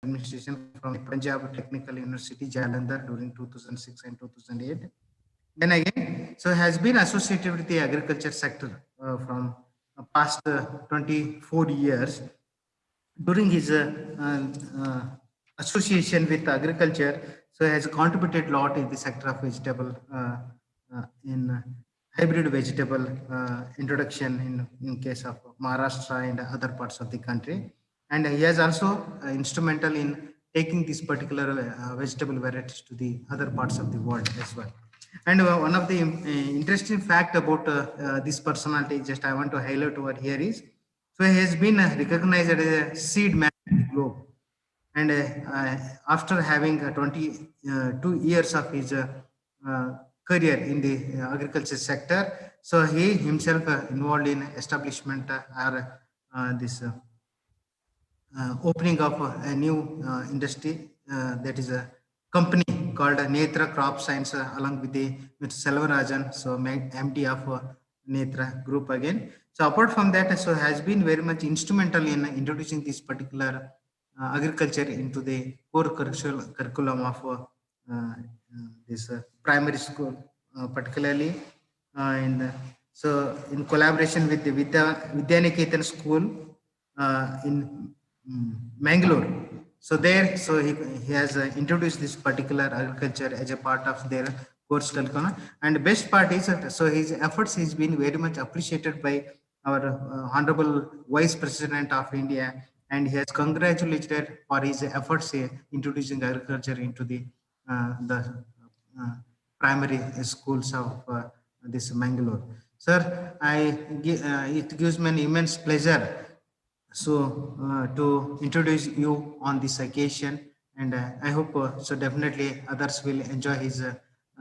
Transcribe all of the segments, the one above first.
Administration from Punjab Technical University, Jalandhar during 2006 and 2008. Then again, so has been associated with the agriculture sector from past 24 years. During his association with agriculture, so has contributed a lot in the sector of vegetable in hybrid vegetable introduction in case of Maharashtra and other parts of the country. And he has also instrumental in taking these particular vegetable varieties to the other parts of the world as well. And one of the interesting fact about this personality, just I want to highlight over here is, so he has been recognized as a seed man in the globe. And after having 22 years of his career in the agriculture sector, so he himself involved in establishment or this opening of a new industry that is a company called Netra Crop Science along with the Selvarajan, so MD of Netra Group again. So apart from that, so has been very much instrumental in introducing this particular agriculture into the core curriculum of this primary school, particularly so in collaboration with the Vidyaniketan school in Mangalore. So there, so he has introduced this particular agriculture as a part of their course curriculum. And the best part is that so his efforts has been very much appreciated by our Honorable Vice President of India, and he has congratulated for his efforts in introducing agriculture into the primary schools of this Mangalore. Sir, it gives me an immense pleasure to introduce you on this occasion, and I hope so definitely others will enjoy his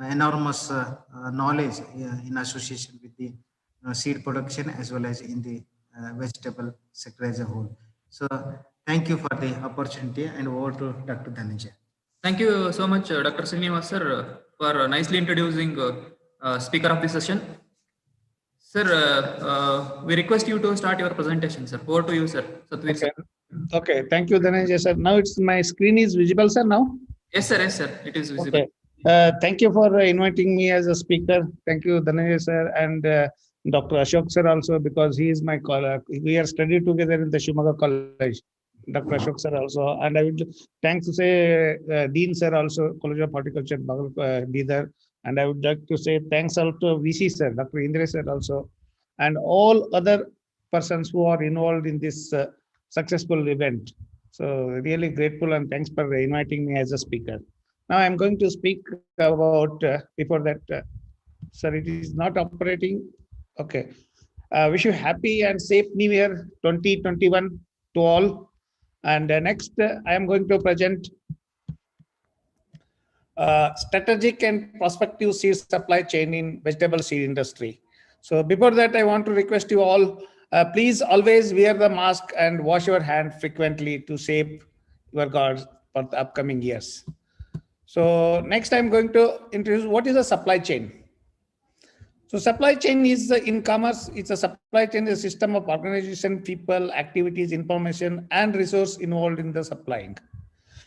enormous knowledge in association with the seed production as well as in the vegetable sector as a whole. So thank you for the opportunity, and over to Dr. Dhananjay. Thank you so much, Dr. Srinivas sir, for nicely introducing speaker of the session. Sir, we request you to start your presentation, sir. Over to you, sir. Okay. Sir. Okay. Thank you, Dhananjay sir. Now my screen is visible, sir, now? Yes, sir. Yes, sir. It is visible. Okay. Thank you for inviting me as a speaker. Thank you, Dhananjay sir, and Dr. Ashok sir also, because he is my colleague. We are studied together in the Shumaga College. Dr. Ashok sir also. And I would thanks to say Dean sir also, College of Horticulture, Bidar. And I would like to say thanks also to VC sir, Dr. Indra sir also, and all other persons who are involved in this successful event. So really grateful, and thanks for inviting me as a speaker. Now I'm going to speak about, before that, sir, it is not operating. Okay. Wish you happy and safe New Year 2021 to all. And next, I am going to present strategic and prospective seed supply chain in vegetable seed industry. So before that, I want to request you all, please always wear the mask and wash your hand frequently to save your guards for the upcoming years. So next, I'm going to introduce what is a supply chain. So supply chain is in commerce, it's a supply chain, a system of organization, people, activities, information, and resource involved in the supplying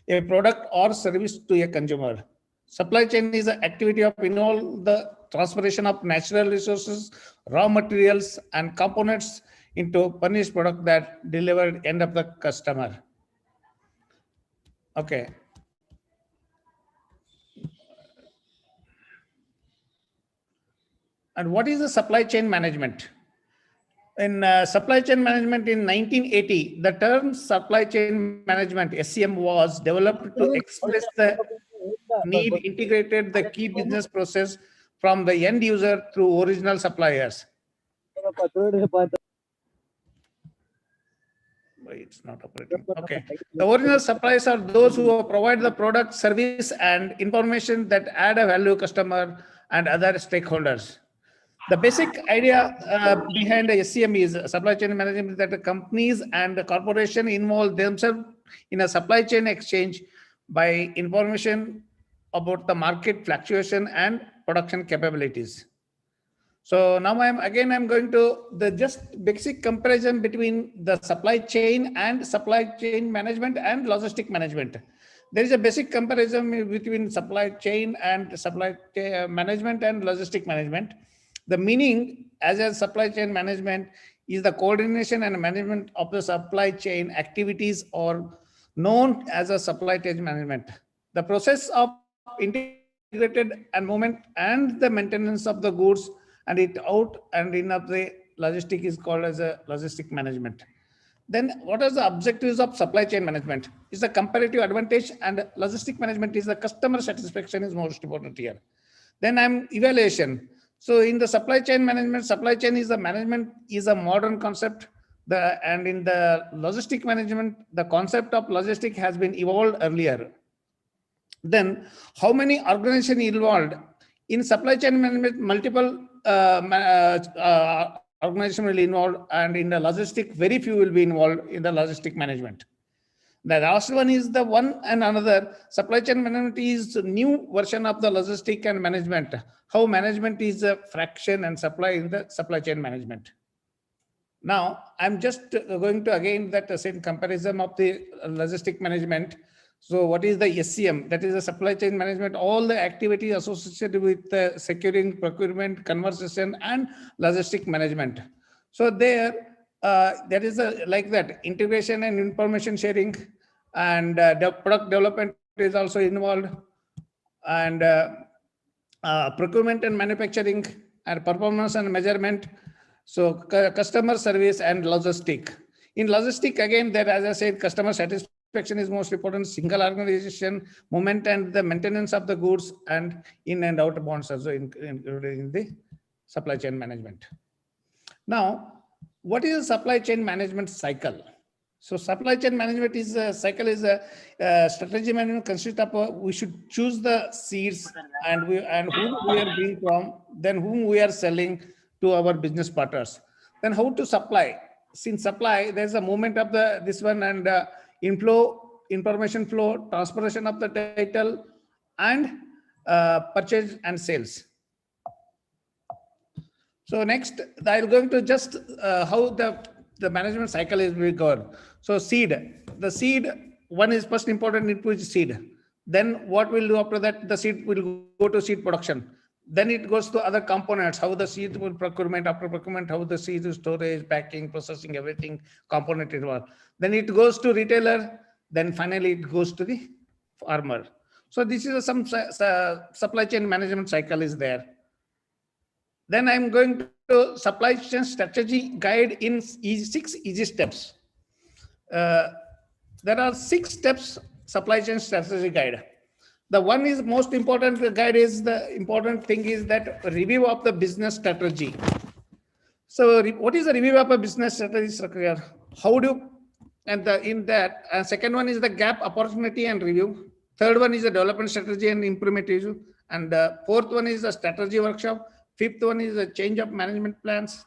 a product or service to a consumer. Supply chain is an activity of involve the transportation of natural resources, raw materials, and components into finished product that delivered end of the customer. Okay. And what is the supply chain management? In supply chain management in 1980, the term supply chain management, SCM, was developed to express the need integrated the key business process from the end user through original suppliers. It's not operating. Okay. The original suppliers are those who provide the product, service, and information that add a value to customer and other stakeholders. The basic idea behind the SCM is supply chain management, that the companies and the corporation involve themselves in a supply chain exchange by information about the market fluctuation and production capabilities. So now I'm going to the just basic comparison between the supply chain and supply chain management and logistic management. There is a basic comparison between supply chain and management and logistic management. The meaning as a supply chain management is the coordination and management of the supply chain activities, or known as a supply chain management. The process of integrated and movement and the maintenance of the goods and it out and in of the logistic is called as a logistic management. Then what are the objectives of supply chain management? Is the comparative advantage, and logistic management is the customer satisfaction is most important here. Then evaluation. So in the supply chain management, supply chain is the management is a modern concept. And in the logistic management, the concept of logistic has been evolved earlier. Then how many organizations involved in supply chain management? Multiple organization will involve, and in the logistic very few will be involved in the logistic management. The last one is the one and another. Supply chain management is a new version of the logistic and management. How management is a fraction and supply in the supply chain management. Now I'm just going to again that same comparison of the logistic management. So what is the SCM? That is the supply chain management, all the activities associated with securing, procurement, conversion, and logistic management. So there, there is like that integration and information sharing, and the product development is also involved, and procurement and manufacturing, and performance and measurement. So customer service and logistic. In logistic, again, there, as I said, customer satisfaction is most important, single organization, movement and the maintenance of the goods, and in and out bonds also included in the supply chain management. Now, what is a supply chain management cycle? So supply chain management is a cycle, is a strategy management consists of we should choose the seeds and whom we are bringing from, then whom we are selling to our business partners. Then how to supply. Since supply, there's a movement of the this one, and inflow, information flow, transportation of the title, and purchase and sales. So next, I'm going to just how the management cycle is going. So seed, the seed one is first important input is seed. Then what we'll do after that, the seed will go to seed production. Then it goes to other components, how the seed will procurement, after procurement, how the seed is storage, packing, processing, everything component involved. Then it goes to retailer. Then finally it goes to the farmer. So this is some supply chain management cycle is there. Then I'm going to supply chain strategy guide in 6 easy steps. There are 6 steps supply chain strategy guide. The one is most important guide is the important thing is that review of the business strategy. So what is the review of a business strategy? How do, and in that, second one is the gap opportunity and review. Third one is the development strategy and implementation. And fourth one is the strategy workshop. Fifth one is the change of management plans.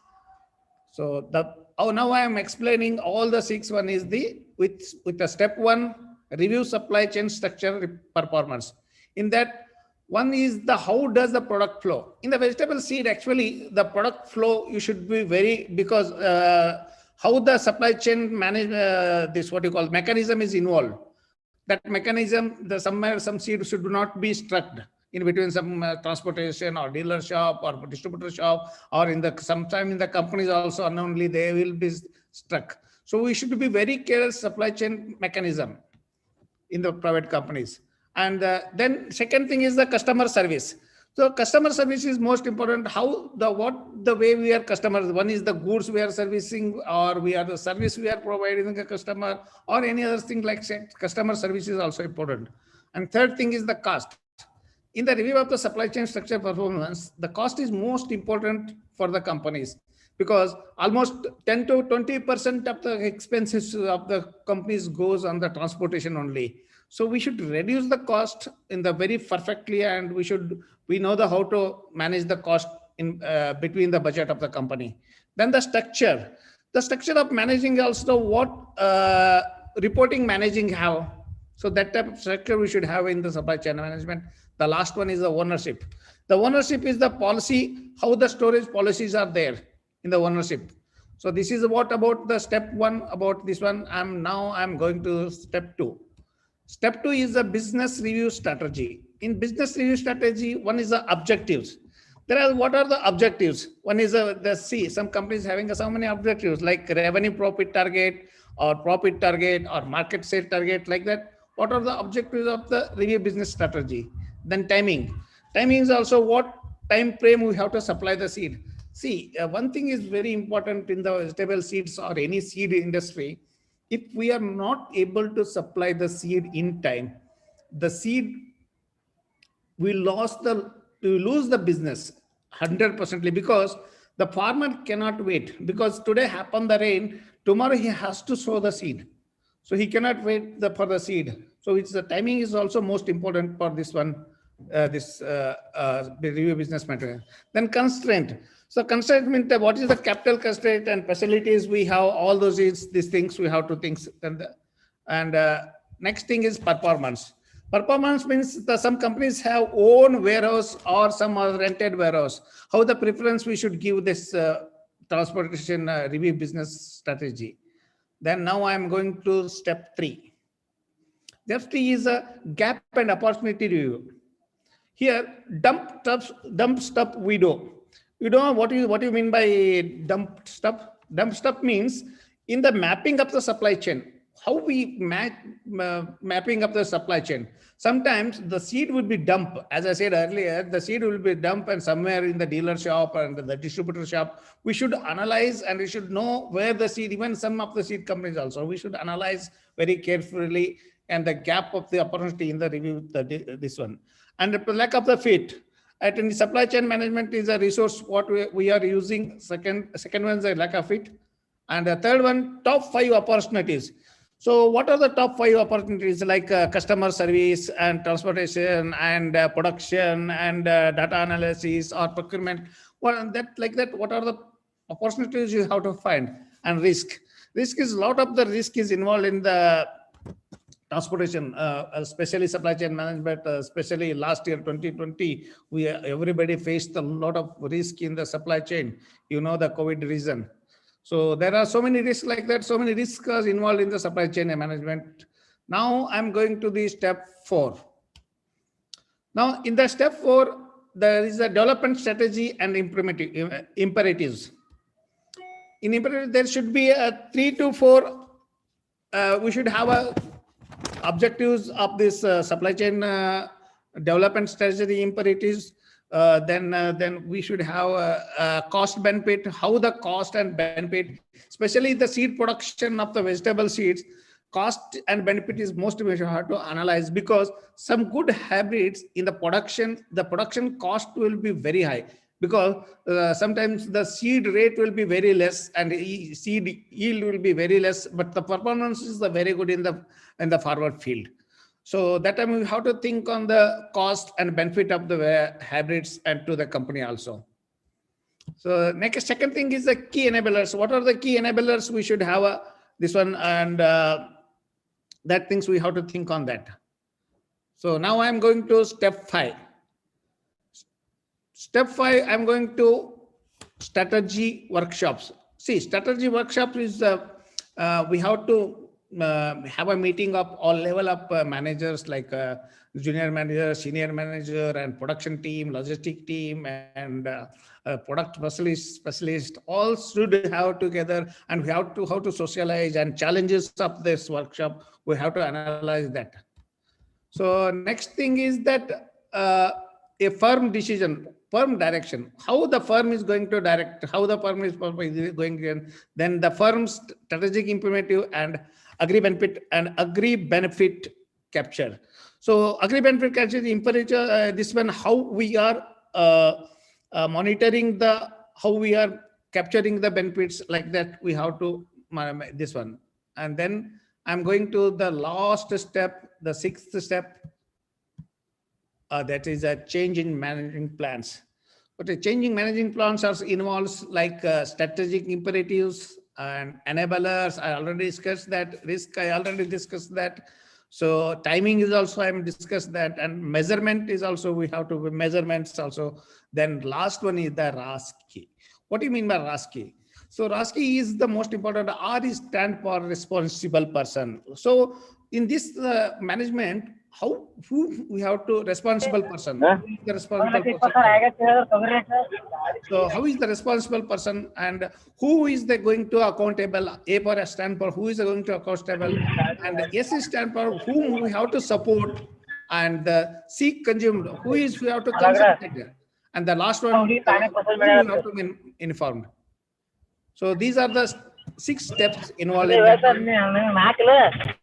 So now I am explaining all the 6. One is the with the step 1, review supply chain structure performance. In that, one is the how does the product flow. In the vegetable seed, actually the product flow you should be very, because how the supply chain manage this what you call mechanism is involved. That mechanism, some seed should not be struck in between some transportation or dealer shop or distributor shop, or in the sometime in the companies also unknowingly they will be struck. So we should be very careful supply chain mechanism in the private companies. And then second thing is the customer service. So customer service is most important. How the way we are customers. One is the goods we are servicing, or we are the service we are providing the customer, or any other thing like customer service is also important. And third thing is the cost. In the review of the supply chain structure performance, the cost is most important for the companies, because almost 10 to 20% of the expenses of the companies goes on the transportation only. So we should reduce the cost in the very perfectly, and we know the how to manage the cost in between the budget of the company. Then the structure of managing also what reporting managing how. So that type of structure we should have in the supply chain management. The last one is the ownership. The ownership is the policy, how the storage policies are there in the ownership. So this is what about the step one about this one. I'm going to step two. Step two is the business review strategy. In business review strategy, one is the objectives. What are the objectives? One is some companies having so many objectives like revenue profit target or profit target or market share target like that. What are the objectives of the review business strategy? Then timing. Timing is also what time frame we have to supply the seed. See, one thing is very important in the vegetable seeds or any seed industry. If we are not able to supply the seed in time, the seed we lose the business 100% because the farmer cannot wait, because today happen the rain, tomorrow he has to sow the seed, so he cannot wait for the seed. So it's the timing is also most important for this one, review business matter. Then constraint. So constraint means what is the capital constraint and facilities we have, all these things we have to think. And next thing is performance. Performance means some companies have own warehouse or some are rented warehouse. How the preference we should give this transportation review business strategy. Then now I am going to step three. Step three is a gap and opportunity review. Here, dump stuff we do. You know what you mean by dump stuff? Dump stuff means in the mapping of the supply chain, how we mapping up the supply chain. Sometimes the seed would be dumped. As I said earlier, the seed will be dumped and somewhere in the dealer shop and the distributor shop. We should analyze and we should know where the seed, even some of the seed companies also, we should analyze very carefully and the gap of the opportunity in the review, this one. And the lack of the fit. At in the supply chain management is a resource what we are using. Second one is a lack of fit. And the third one, top 5 opportunities. So what are the top 5 opportunities like customer service and transportation and production and data analysis or procurement? Well, what are the opportunities you have to find? And risk. Risk is a lot of the risk is involved in the transportation, especially supply chain management, especially last year, 2020, everybody faced a lot of risk in the supply chain, the COVID reason. So there are so many risks like that, so many risks are involved in the supply chain management. Now I'm going to the step 4. Now in the step 4, there is a development strategy and imperatives. In imperative, there should be a 3 to 4, we should have objectives of this supply chain development strategy imperatives. Then we should have a cost benefit, how the cost and benefit, especially the seed production of the vegetable seeds, cost and benefit is most we should have to analyze, because some good hybrids in the production cost will be very high, because sometimes the seed rate will be very less and seed yield will be very less, but the performance is very good in the forward field. So that time we have to think on the cost and benefit of the hybrids and to the company also. So second thing is the key enablers. What are the key enablers we should have this one, and that things we have to think on that. So now I'm going to step 5. Step 5, I'm going to strategy workshops. See, strategy workshop is we have to have a meeting of all level of managers like junior manager, senior manager, and production team, logistic team, and product specialist. All should have together, and we have to how to socialize and challenges of this workshop. We have to analyze that. So next thing is that a firm decision, firm direction, how the firm is going to direct, how the firm is going to, then the firm's strategic imperative and agree benefit capture. So agree benefit capture is imperative, this one, how we are monitoring how we are capturing the benefits, like that we have to this one. And then I'm going to the last step, the 6th step, that is a change in managing plans. But a changing managing plans also involves like strategic imperatives and enablers. I already discussed that. Risk, I already discussed that. So timing is also, I'm discussed that, and measurement is also, we have to measurements also. Then last one is the RASKI. What do you mean by RASKI? So RASKI is the most important. R is stand for responsible person. So in this management, who we have to responsible person? Who is the responsible person? So how is the responsible person, and who is the going to accountable? A for a stand for who is going to accountable, and S is stand for whom we have to support, and the C consumed who is we have to consult, and the last one who we have to be informed. So these are the 6 steps involved in that.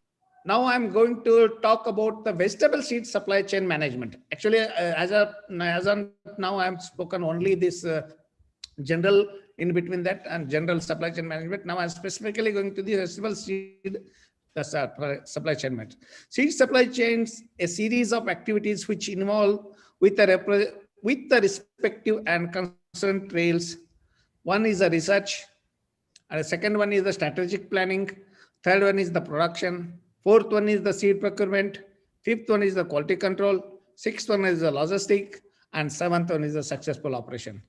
Now I'm going to talk about the vegetable seed supply chain management. Actually, as of now, I'm spoken only this general in between that and general supply chain management. Now I'm specifically going to the vegetable seed supply chain management. Seed supply chains, a series of activities which involve with the respective and concerned trails. One is the research, and the second one is the strategic planning. Third one is the production. Fourth one is the seed procurement. Fifth one is the quality control. Sixth one is the logistic. And seventh one is the successful operation.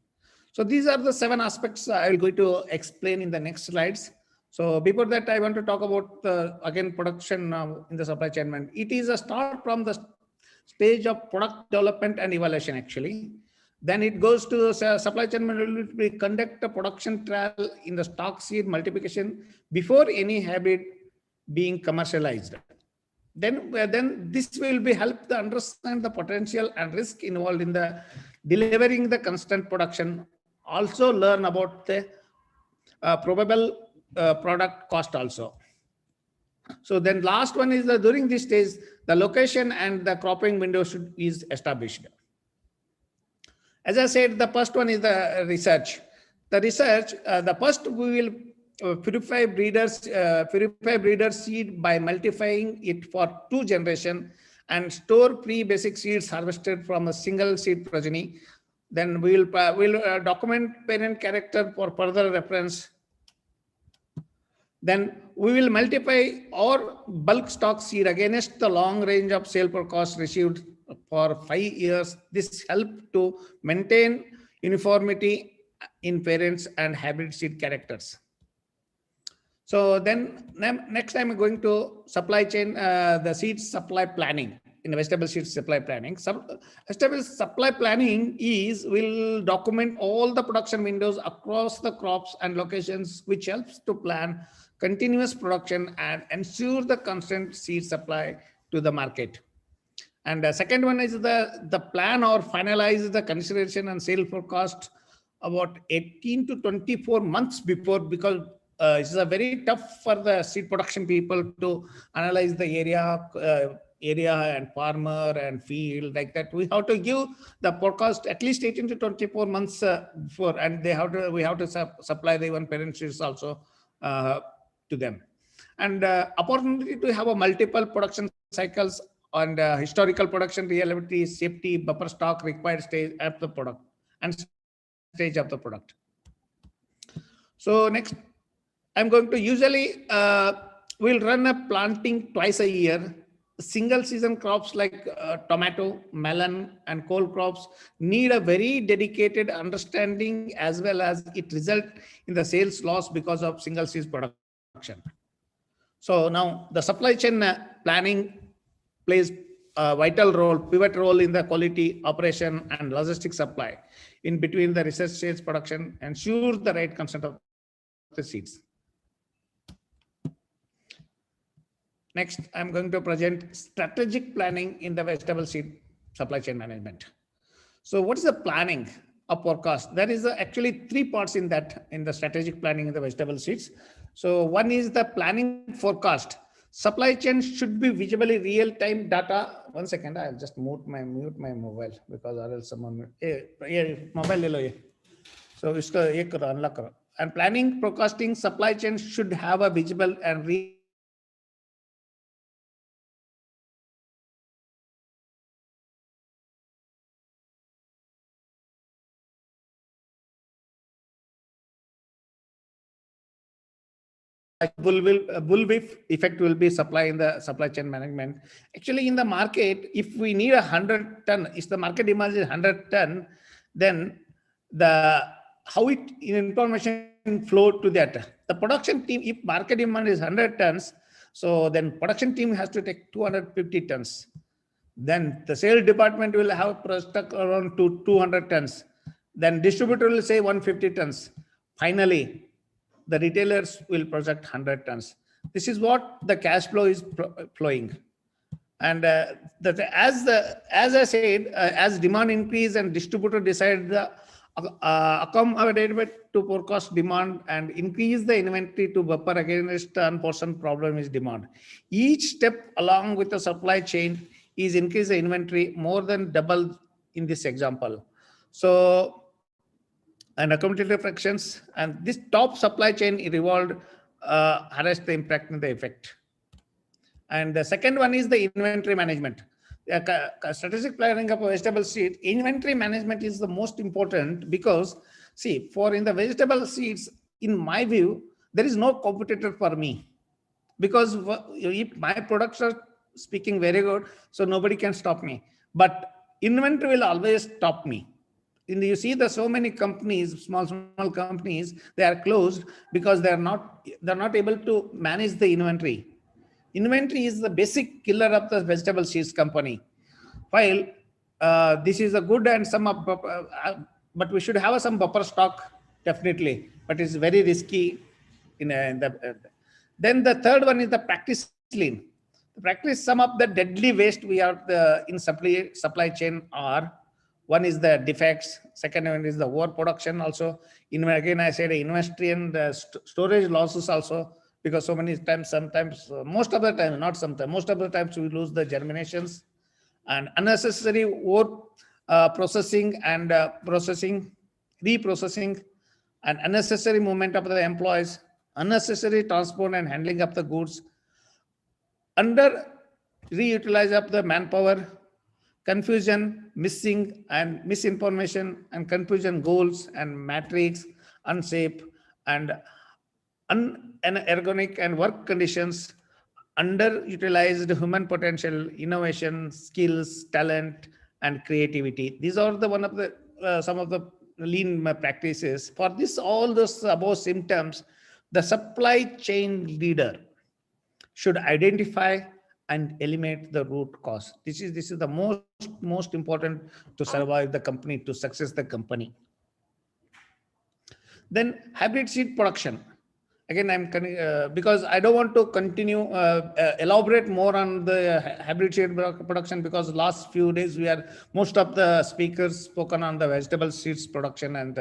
So these are the 7 aspects I will go to explain in the next slides. So before that, I want to talk about again production in the supply chain. It is a start from the stage of product development and evaluation actually. Then it goes to supply chain management. We conduct a production trial in the stock seed multiplication before any hybrid being commercialized. Then this will be help to understand the potential and risk involved in the delivering the constant production. Also learn about the probable product cost also. So then last one is that during this stage, the location and the cropping window is established. As I said, the first one is the research. The research, the first we will purify breeder seed by multiplying it for 2 generations and store pre-basic seeds harvested from a single seed progeny. Then we'll document parent character for further reference. Then we will multiply or bulk stock seed against the long range of sale per cost received for 5 years. This helps to maintain uniformity in parents and hybrid seed characters. So then next I'm going to supply chain, the seed supply planning in the vegetable seed supply planning. Vegetable supply planning will document all the production windows across the crops and locations, which helps to plan continuous production and ensure the constant seed supply to the market. And the second one is the plan or finalize the consideration and sale forecast about 18 to 24 months before, because it's a very tough for the seed production people to analyze the area and farmer and field like that. We have to give the forecast at least 18 to 24 months before, and we have to supply the even parent seeds also to them. And opportunity to have a multiple production cycles and historical production, reliability, safety, buffer stock required stage of the product and stage of the product. So next, I'm going to usually we'll run a planting twice a year. Single season crops like tomato, melon, and coal crops need a very dedicated understanding, as well as it result in the sales loss because of single season production. So now the supply chain planning plays a vital role, pivot role in the quality, operation, and logistic supply in between the research stage production, ensure the right consent of the seeds. Next, I'm going to present strategic planning in the vegetable seed supply chain management. So what is the planning of forecast? There is actually 3 parts in that, in the strategic planning in the vegetable seeds. So one is the planning forecast. Supply chain should be visibly real-time data. 1 second, I'll just mute my mobile, because or else someone mobile. So unlock. And planning forecasting supply chain should have a visible and real bullwhip effect will be supply in the supply chain management. Actually, in the market, if we need 100 ton, if the market demand is 100 ton, then the how it information flow to that. The production team, if market demand is 100 tons, so then production team has to take 250 tons. Then the sales department will have stock around 200 tons. Then distributor will say 150 tons. Finally, the retailers will project 100 tons. This is what the cash flow is flowing. And as I said, as demand increase and distributor decide the accommodate to forecast demand and increase the inventory to buffer against the unforeseen problem is demand. Each step along with the supply chain is increase the inventory more than double in this example. So, and accommodative fractions and this top supply chain revolved arrest the impact and the effect. And the second one is the inventory management. Strategic planning of a vegetable seed, inventory management is the most important because, see, for in the vegetable seeds, in my view, there is no competitor for me. Because if my products are speaking very good, so nobody can stop me. But inventory will always stop me. You see the so many companies, small companies, they are closed because they're not able to manage the inventory. Inventory is the basic killer of the vegetable seeds company. While this is a good and some of, but we should have some buffer stock definitely. But it's very risky. Then the third one is the practice lean. The practice some of the deadly waste we are in supply chain are. One is the defects. Second one is the overproduction also. Again, I said inventory and storage losses also. Because so many times, sometimes, most of the time, not sometimes, most of the times we lose the germinations and unnecessary processing and reprocessing and unnecessary movement of the employees, unnecessary transport and handling of the goods, under reutilize of the manpower, confusion, missing and misinformation and confusion goals and matrix, unsafe and unergonomic and work conditions, underutilized human potential, innovation, skills, talent, and creativity. These are the one of the some of the lean practices. For this, all those above symptoms, the supply chain leader should identify and eliminate the root cause. This is the most important to survive the company, to success the company. Then hybrid seed production. Again, I'm because I don't want to continue elaborate more on the hybrid seed production because last few days most of the speakers spoken on the vegetable seeds production and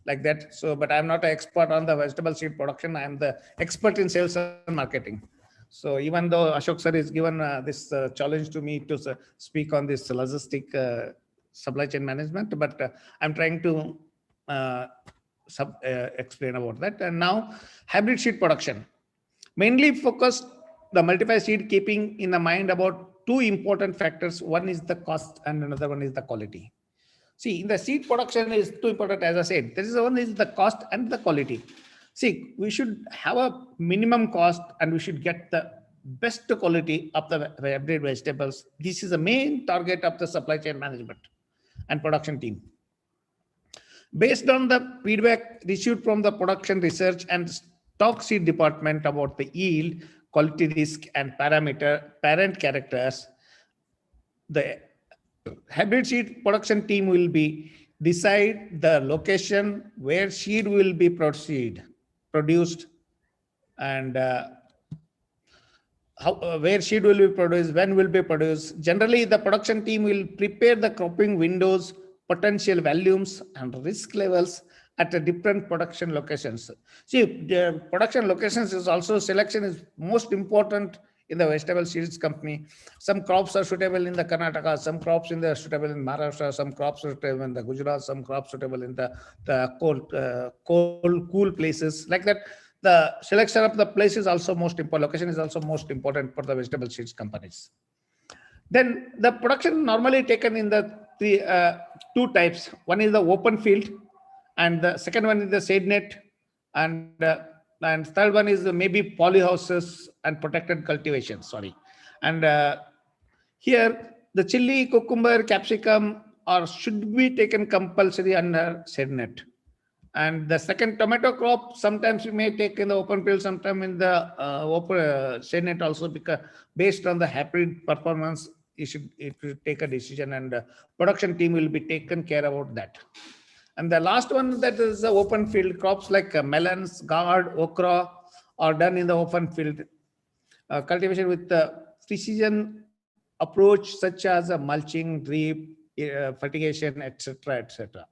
like that. So, but I'm not an expert on the vegetable seed production. I'm the expert in sales and marketing. So even though Ashok sir is given this challenge to me to speak on this logistic supply chain management, but I'm trying to explain about that. And now hybrid seed production mainly focused the multiple seed, keeping in the mind about two important factors. One is the cost and another one is the quality. See, in the seed production is two important, as I said. There is one is the cost and the quality. See, we should have a minimum cost and we should get the best quality of the hybrid vegetables. This is the main target of the supply chain management and production team. Based on the feedback received from the production research and stock seed department about the yield, quality risk, and parent characters, the hybrid seed production team will decide the location where seed will be produced, and where seed will be produced, when will be produced. Generally, the production team will prepare the cropping windows, potential volumes and risk levels at a different production locations. See, the production locations is also selection is most important in the vegetable seeds company. Some crops are suitable in the Karnataka, some crops suitable in Maharashtra, some crops suitable in the Gujarat, some crops suitable in the cool places. Like that, the selection of the place is also most important. Location is also most important for the vegetable seeds companies. Then the production normally taken in the two types. One is the open field, and the second one is the shade net, and And third one is maybe polyhouses and protected cultivation. Sorry. And here the chili, cucumber, capsicum are should be taken compulsory under shade net. And the second tomato crop, sometimes we may take in the open field, sometime in the open shade net also, because based on the hybrid performance, it will take a decision, and production team will be taken care about that. And the last one, that is the open field crops like melons, gourd, okra are done in the open field cultivation with the precision approach such as mulching, drip, fertigation, etc., etc.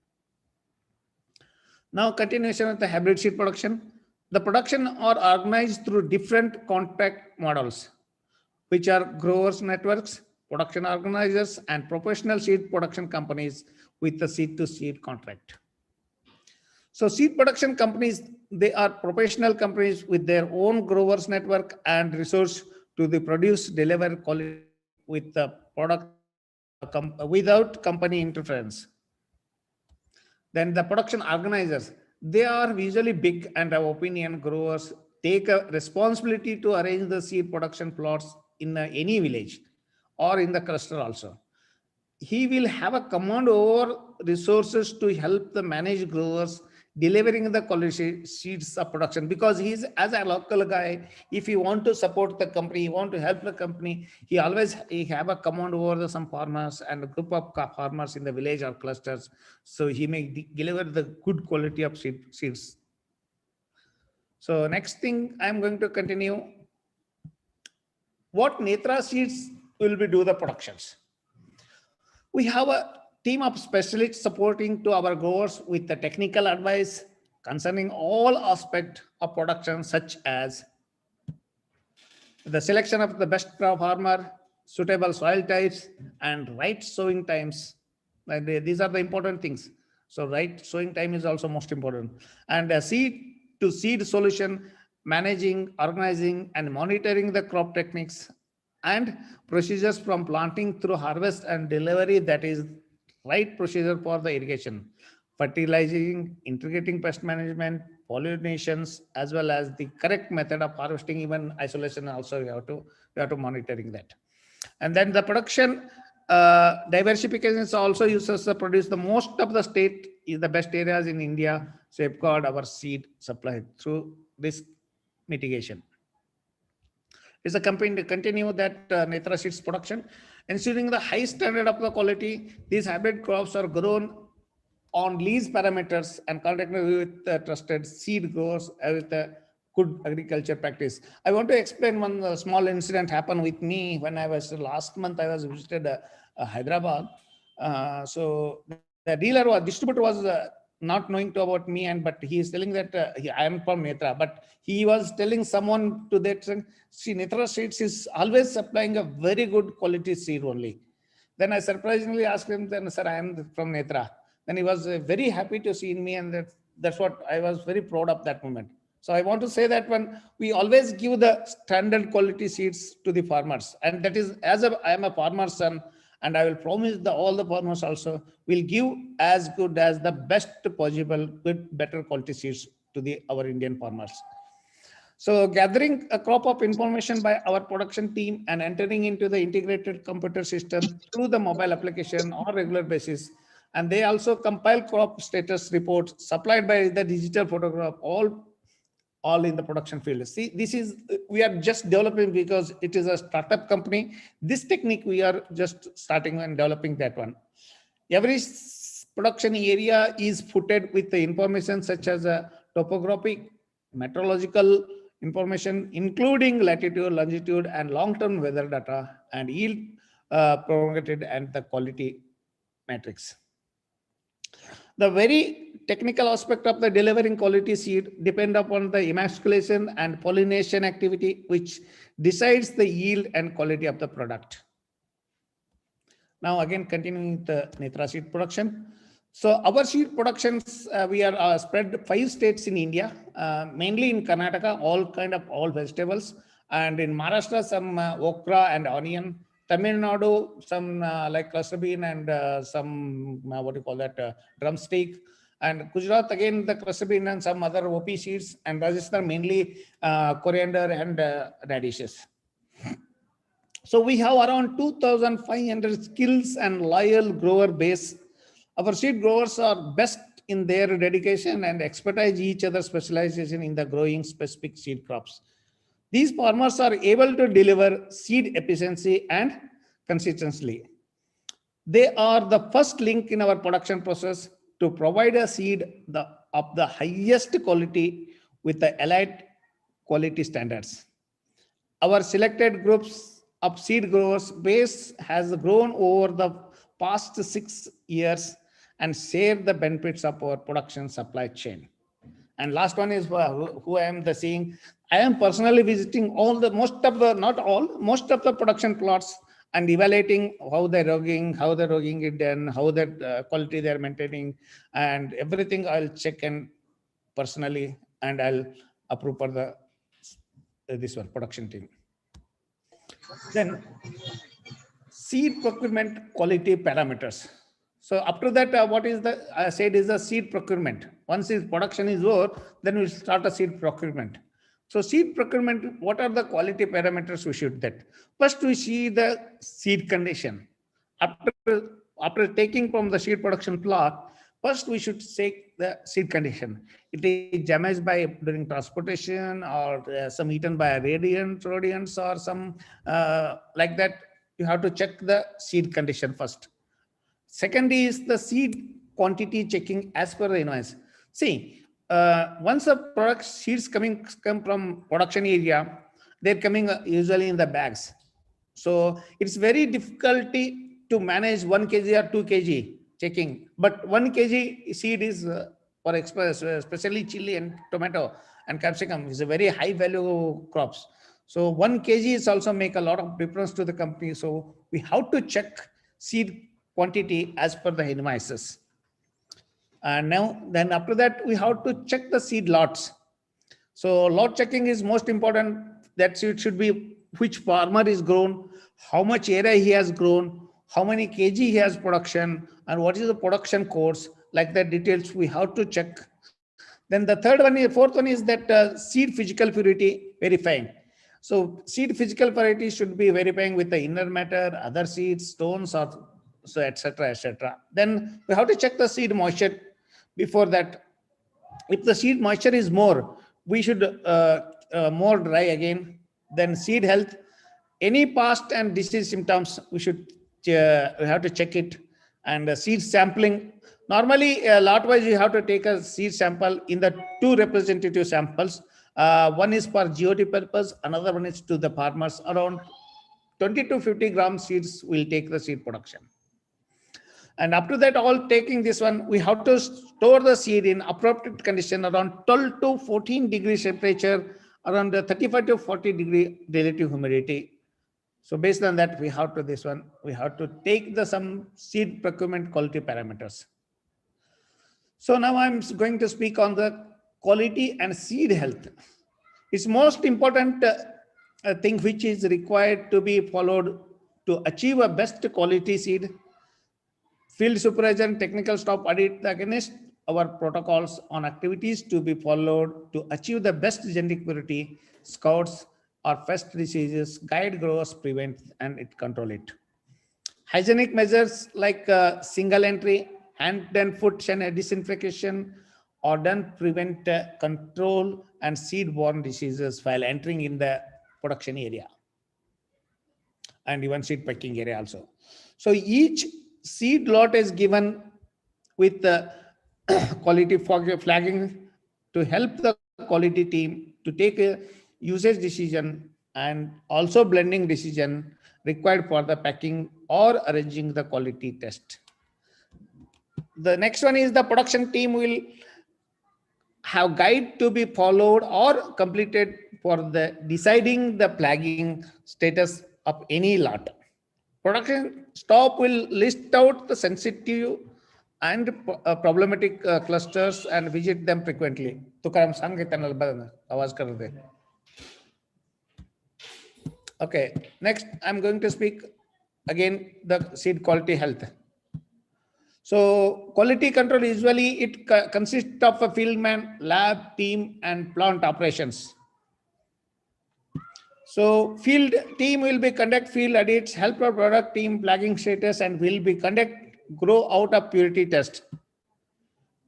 Now, continuation of the hybrid seed production. The production are organized through different contract models, which are growers networks, production organizers, and professional seed production companies with the seed to seed contract. So seed production companies, they are professional companies with their own growers network and resource to the produce, deliver quality with the product without company interference. Then the production organizers, they are usually big and have opinion. Growers take a responsibility to arrange the seed production plots in any village or in the cluster also. He will have a command over resources to help the managed growers delivering the quality seeds of production, because he's as a local guy, if he want to support the company, he want to help the company, he have a command over some farmers and a group of farmers in the village or clusters, so he may deliver the good quality of seeds. So next thing I'm going to continue, what Netra seeds will be do the productions. We have a team of specialists supporting to our growers with the technical advice concerning all aspects of production, such as the selection of the best crop farmer, suitable soil types, and right sowing times. And these are the important things. So right sowing time is also most important. And a seed to seed solution, managing, organizing, and monitoring the crop techniques and procedures from planting through harvest and delivery, that is right procedure for the irrigation, fertilizing, integrating pest management, pollinations, as well as the correct method of harvesting, even isolation also we have to monitoring that. And then the production diversification is also uses to produce the most of the state is the best areas in India, safeguard our seed supply through risk mitigation. Is a company to continue that Netra seeds production, ensuring the high standard of the quality. These hybrid crops are grown on lease parameters and contracted with trusted seed growers with a good agriculture practice. I want to explain one small incident happened with me when I was last month. I was visited Hyderabad. So the distributor was not knowing to about me, and but he is telling that I am from Netra, but he was telling someone to that, see, Netra seeds is always supplying a very good quality seed only. Then I surprisingly asked him, then, sir, I am from Netra. Then he was very happy to see me, and that's what I was very proud of that moment. So I want to say that when we always give the standard quality seeds to the farmers, and that is I am a farmer's son, and I will promise all the farmers also will give as good as the best possible, good, better quality seeds to our Indian farmers. So gathering a crop of information by our production team and entering into the integrated computer system through the mobile application on regular basis. And they also compile crop status reports supplied by the digital photograph, all in the production field. See, this is, we are just developing because it is a startup company. This technique, we are just starting and developing that one. Every production area is footed with the information such as a topographic, meteorological information, including latitude, longitude, and long-term weather data, and yield prolonged and the quality matrix. The very technical aspect of the delivering quality seed depend upon the emasculation and pollination activity, which decides the yield and quality of the product. Now again, continuing the Netra seed production. So our seed productions, we are spread 5 states in India, mainly in Karnataka, all vegetables, and in Maharashtra, some okra and onion. Tamil Nadu, some like cluster bean and some what do you call that, drumstick, And Gujarat, again, the cruster bean and some other OP seeds, and Rajasthan mainly coriander and radishes. So we have around 2,500 skills and loyal grower base. Our seed growers are best in their dedication and expertise each other specialization in the growing specific seed crops. These farmers are able to deliver seed efficiency and consistently. They are the first link in our production process to provide a seed of the highest quality with the elite quality standards. Our selected groups of seed growers base has grown over the past 6 years and share the benefits of our production supply chain. And last one is who I am the seeing. I am personally visiting all the not all, most of the production plots and evaluating how they're rogging it done, how that quality they're maintaining, and everything I'll check and personally, and I'll approve for the this one production team. Then seed procurement quality parameters. So after that, what is the I said is the seed procurement. Once his production is over, then we'll start a seed procurement. So seed procurement, what are the quality parameters we should get? First, we see the seed condition. After taking from the seed production plot, first we should check the seed condition. It is damaged by during transportation or some eaten by rodents or some like that. You have to check the seed condition first. Second is the seed quantity checking as per the invoice. See, once a product seeds come from production area, they're coming usually in the bags. So it's very difficulty to manage 1 kg or 2 kg checking. But 1 kg seed is for express, especially chili and tomato and capsicum is a very high value crops. So 1 kg is also make a lot of difference to the company. So we have to check seed quantity as per the invoices. And now, then after that, we have to check the seed lots. So lot checking is most important. That seed should be which farmer is grown, how much area he has grown, how many kg he has production, and what is the production course. Like that details we have to check. Then the fourth one is that seed physical purity verifying. So seed physical purity should be verifying with the inner matter, other seeds, stones, or so etc. etc. Then we have to check the seed moisture before that. If the seed moisture is more, we should more dry again. Then seed health, any past and disease symptoms, we have to check it. And seed sampling, normally lot wise you have to take a seed sample in the 2 representative samples. One is for GOT purpose, another one is to the farmers. Around 20 to 50 gram seeds will take the seed production. And after that, all taking this one, we have to store the seed in appropriate condition around 12 to 14 degrees temperature, around 35 to 40 degree relative humidity. So based on that, we have to take some seed procurement quality parameters. So now I'm going to speak on the quality and seed health. It's most important thing which is required to be followed to achieve a best quality seed. Field supervisor and technical staff audit against our protocols on activities to be followed to achieve the best genetic purity, scouts or pest diseases, guide growers, prevent and control it. Hygienic measures like single entry, hand and foot disinfection are done prevent control and seed-borne diseases while entering in the production area and even seed packing area also. So each seed lot is given with the quality flagging to help the quality team to take a usage decision and also blending decision required for the packing or arranging the quality test. The next one is the production team will have guide to be followed or completed for the deciding the flagging status of any lot. Production staff will list out the sensitive and problematic clusters and visit them frequently. Okay, next I'm going to speak again the seed quality health. So quality control usually it consists of a field man, lab team, and plant operations. So field team will be conduct field audits, help our product team flagging status, and will be conduct grow out of purity test.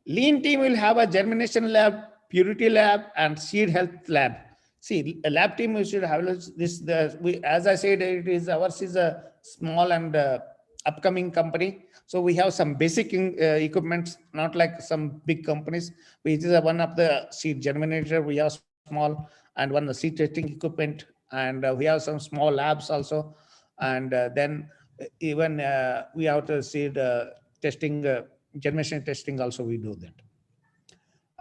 Lean team will have a germination lab, purity lab, and seed health lab. See, a lab team we should have this. As I said, it is ours is a small and upcoming company. So we have some basic equipments, not like some big companies. Which is one of the seed germinator. We have small and one the seed testing equipment, and we have some small labs also, and then even we have to seed testing. Germination testing also we do that.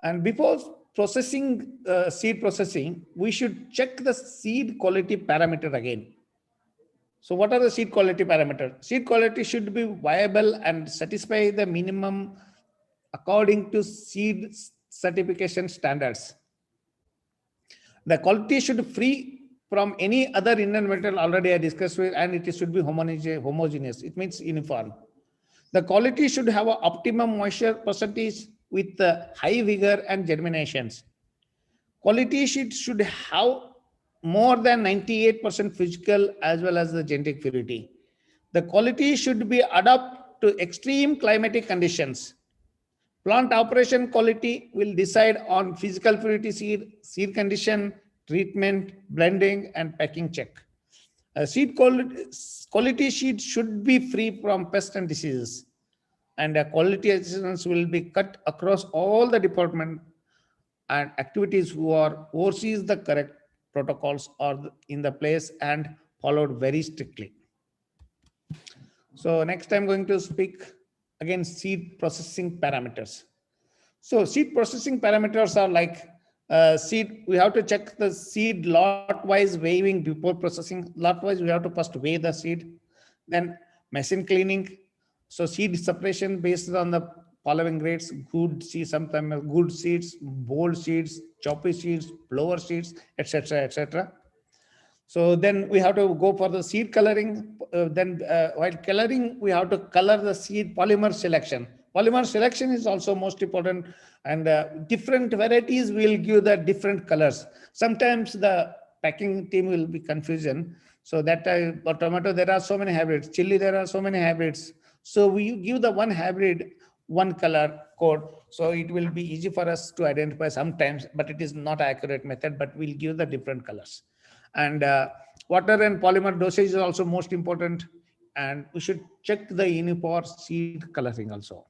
And before processing seed processing, we should check the seed quality parameter again. So what are the seed quality parameters? Seed quality should be viable and satisfy the minimum according to seed certification standards. The quality should be free from any other inert material already I discussed with, and it should be homogeneous. It means uniform. The quality should have an optimum moisture percentage with high vigor and germinations. Quality should have more than 98% physical as well as the genetic purity. The quality should be adapted to extreme climatic conditions. Plant operation quality will decide on physical purity seed condition, treatment, blending, and packing check. Seed quality seed should be free from pests and diseases. And quality assurance will be cut across all the department and activities who are oversees the correct protocols are in the place and followed very strictly. So next I'm going to speak again seed processing parameters. So seed processing parameters are like seed, we have to check the seed lot wise weighing before processing. Lot wise we have to first weigh the seed, then machine cleaning. So seed separation based on the following grades: good seeds, sometimes good seeds, bold seeds, choppy seeds, blower seeds, etc., etc. So then we have to go for the seed coloring. While coloring, we have to color the seed polymer selection. Polymer selection is also most important, and different varieties will give the different colors. Sometimes the packing team will be confusion. So that for tomato, there are so many hybrids. Chili, there are so many hybrids. So we give the one hybrid, one color code. So it will be easy for us to identify sometimes, but it is not an accurate method, but we'll give the different colors. And water and polymer dosage is also most important. And we should check the uniform seed coloring also.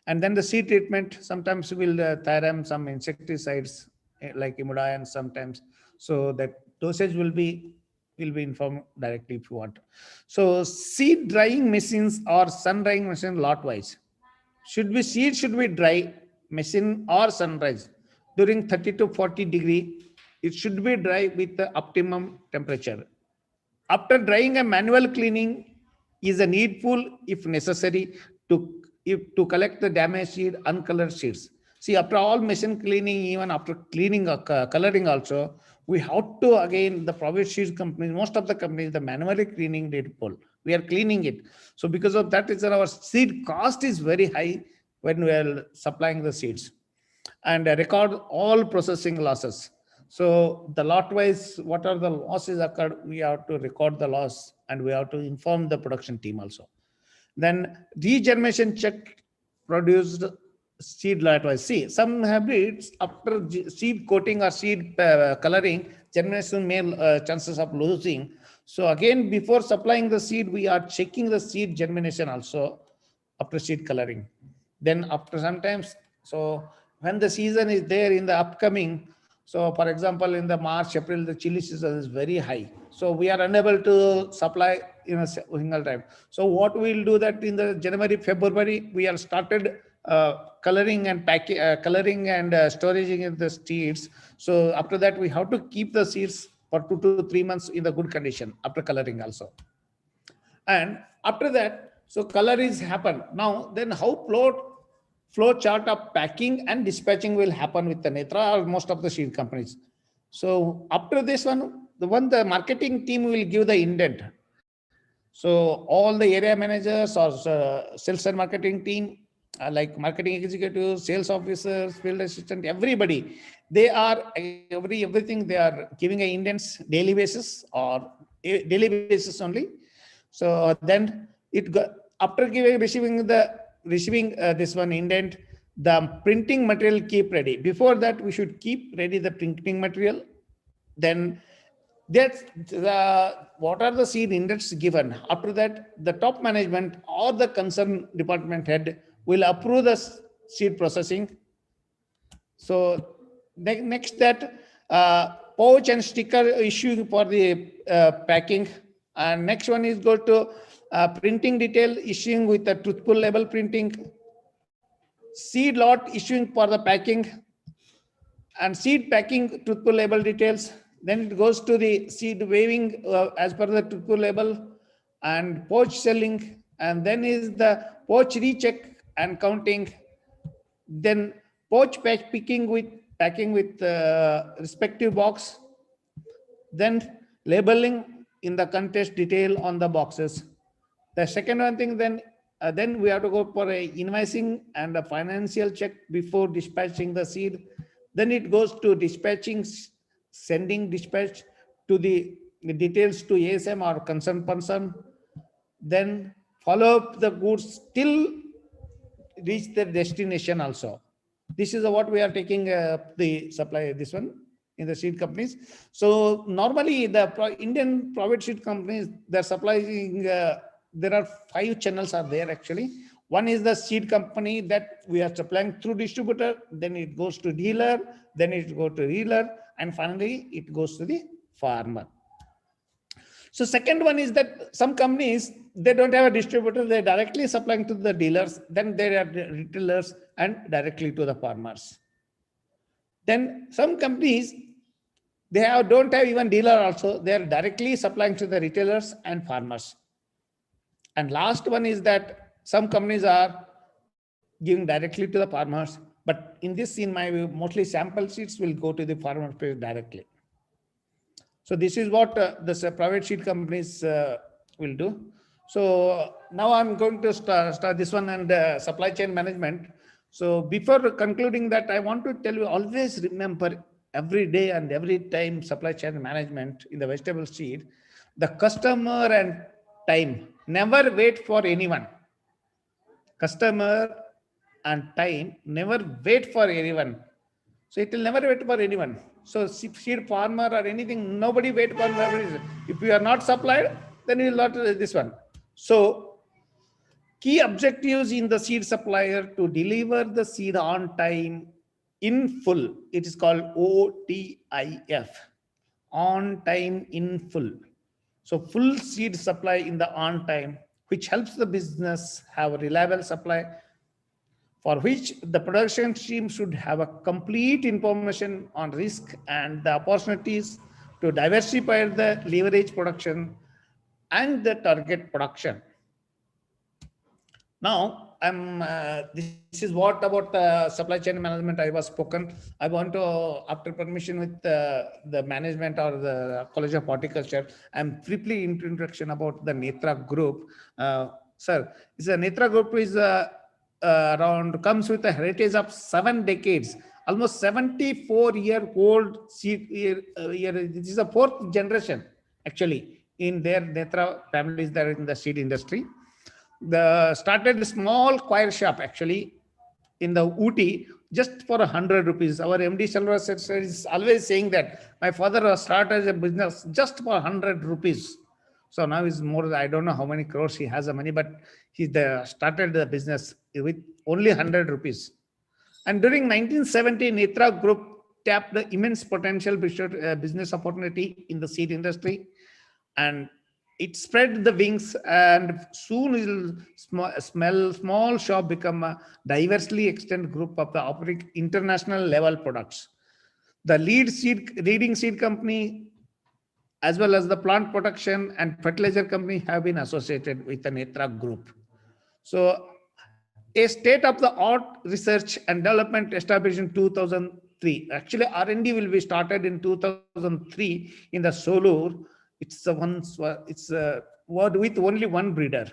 And then the seed treatment, sometimes we'll thiram some insecticides like imidine sometimes. So that dosage will be informed directly if you want. So seed drying machines or sun drying machine lot wise. Seed should be dry machine or sunrise during 30 to 40 degree. It should be dry with the optimum temperature. After drying, a manual cleaning is a needful if necessary to collect the damaged seed, uncolored seeds. See, after all machine cleaning, even after cleaning coloring also, we have to again the private seed companies, most of the companies, the manually cleaning needful. We are cleaning it. So because of that, our seed cost is very high when we are supplying the seeds, and record all processing losses. So the lot wise, what are the losses occurred, we have to record the loss and we have to inform the production team also. Then regermination check produced seed lot wise. See, some hybrids after seed coating or seed coloring, germination may chances of losing. So again, before supplying the seed, we are checking the seed germination also after seed coloring. Then after sometimes, so when the season is there in the upcoming, so for example, in the March, April, the chili season is very high. So we are unable to supply in a single time. So what we'll do that in the January, February, we have started coloring and packing, coloring and storaging in the seeds. So after that, we have to keep the seeds for 2 to 3 months in the good condition after coloring also. And after that, so color is happen. Now, then how flow chart of packing and dispatching will happen with the Netra or most of the seed companies. So after this one, the marketing team will give the indent. So all the area managers or sales and marketing team, like marketing executives, sales officers, field assistant, everybody, they are everything they are giving a indents daily basis or daily basis only. So then after receiving this one indent, the printing material keep ready. Before that, we should keep ready the printing material. Then that's what are the seed indents given. After that, the top management or the concerned department head will approve the seed processing. So next that pouch and sticker issue for the packing. And next one is go to printing detail issuing with the truthful label printing, seed lot issuing for the packing, and seed packing truthful label details. Then it goes to the seed weighing as per the truthful label, and pouch selling, and then is the pouch recheck and counting. Then pouch packing with respective box. Then labeling in the contest detail on the boxes. The second one thing, then we have to go for a invoicing and a financial check before dispatching the seed. Then it goes to dispatching, sending dispatch to the details to ASM or concerned person. Then follow up the goods till reach their destination also. This is what we are taking the supply, this one in the seed companies. So normally the Indian private seed companies, they're supplying, there are 5 channels are there actually. One is the seed company that we are supplying through distributor, then it goes to dealer, then it goes to dealer, and finally it goes to the farmer. So second one is that some companies, they don't have a distributor, they're directly supplying to the dealers, then they are the retailers and directly to the farmers. Then some companies, don't have even dealer also, they are directly supplying to the retailers and farmers. And last one is that some companies are giving directly to the farmers, but in this, in my view, mostly sample seeds will go to the farmer directly. So this is what the private seed companies will do. So now I'm going to start this one and supply chain management. So before concluding that, I want to tell you, always remember every day and every time supply chain management in the vegetable seed, the customer and time, never wait for anyone. Customer and time, never wait for anyone. So it will never wait for anyone. So seed farmer or anything, nobody wait for whatever. If you are not supplied, then you will not this one. So key objectives in the seed supplier to deliver the seed on time in full. It is called OTIF, on time in full. So full seed supply in the on time, which helps the business have a reliable supply, for which the production team should have a complete information on risk and the opportunities to diversify the leverage production and the target production. Now, this is what about the supply chain management I was spoken. I want to, after permission with the management or the College of Horticulture, I'm briefly introduction about the Netra Group. Sir, the Netra Group is comes with a heritage of 7 decades, almost 74-year-old seed year. This is the 4th generation actually in their Netra families that are in the seed industry. Started a small choir shop actually in the Ooty just for 100 rupees. Our MD Shalva is always saying that my father started a business just for 100 rupees. So now is more, I don't know how many crores he has the money, but he started the business with only 100 rupees. And during 1970, Netra Group tapped the immense potential business opportunity in the seed industry, and it spread the wings, and soon small shop become a diversely extended group of the offering international level products. The leading seed company, as well as the plant production and fertilizer company, have been associated with the Netra Group. So a state-of-the-art research and development established in 2003. Actually, R&D will be started in 2003 in the Solur. It's with only one breeder.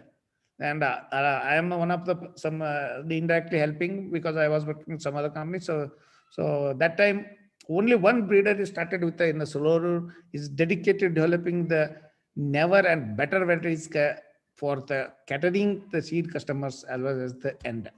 And I am one of the indirectly helping because I was working with some other companies. So that time only one breeder is started with in the Solorur is dedicated developing the never and better varieties for the catering the seed customers as well as the end.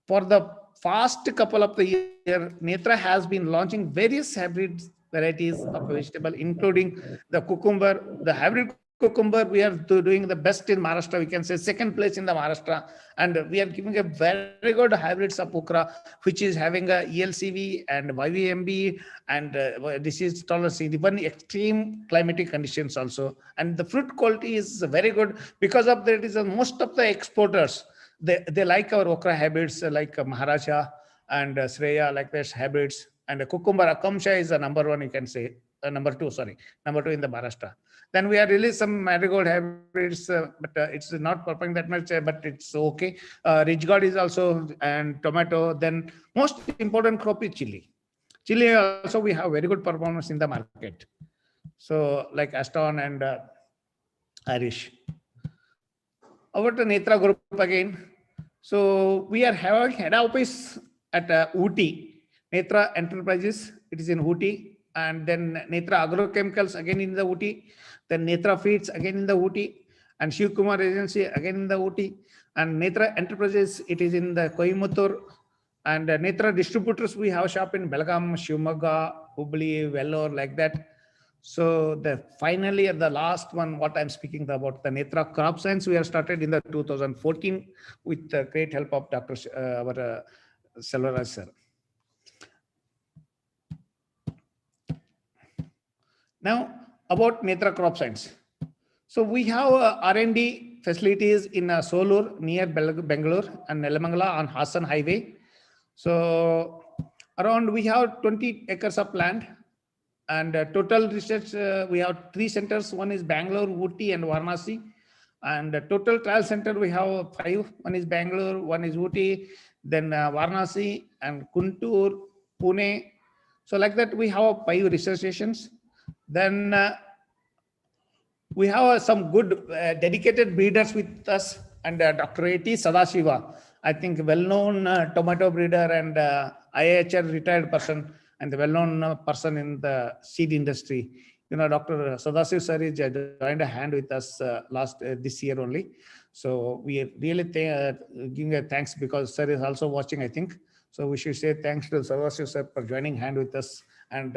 For the past couple of the year, Netra has been launching various hybrid varieties of vegetable, including the cucumber, the hybrid cucumber. We are doing the best in Maharashtra. We can say second place in the Maharashtra, and we are giving a very good hybrids of okra, which is having a ELCV and YVMB and disease tolerance, even extreme climatic conditions also. And the fruit quality is very good because of that. Is most of the exporters they like our okra hybrids like Maharaja and Sreya, like this hybrids. And cucumber Akamsha is the number one, you can say. Number two in the Maharashtra. Then we are released some marigold hybrids, but it's not performing that much, but it's okay. Rich God is also, and tomato. Then most important crop is chili. Chili also we have very good performance in the market. So like Aston and Irish. Over to Netra Group again. So we are having head office at Ooty, Netra Enterprises. It is in Ooty, and then Netra Agrochemicals again in the Ooty, then Netra Feeds again in the Ooty, and Shiv Kumar Agency again in the Ooty, and Netra Enterprises, it is in the Coimbatore, and Netra Distributors, we have a shop in Belgaum, Shivamogga, Hubli, Vellore, like that. So finally the last one, what I'm speaking about, the Netra Crop Science, we have started in the 2014 with the great help of Dr. Our Selvaraj sir. Now about Netra Crop Science. So we have R&D facilities in Solur near Bangalore and Nelamangala on Hassan Highway. So around we have 20 acres of land. And total research, we have 3 centers. One is Bangalore, Ooty, and Varanasi. And total trial center, we have 5. One is Bangalore, one is Ooty, then Varanasi, and Kuntur, Pune. So like that, we have 5 research stations. Then we have some good dedicated breeders with us, and Dr. A.T. Sadashiva, I think well-known tomato breeder and IHR retired person, and the well-known person in the seed industry. You know, Dr. Sadashiv sir is joined a hand with us this year only. So we really giving a thanks because sir is also watching, I think. So we should say thanks to Sadashiv sir for joining hand with us. And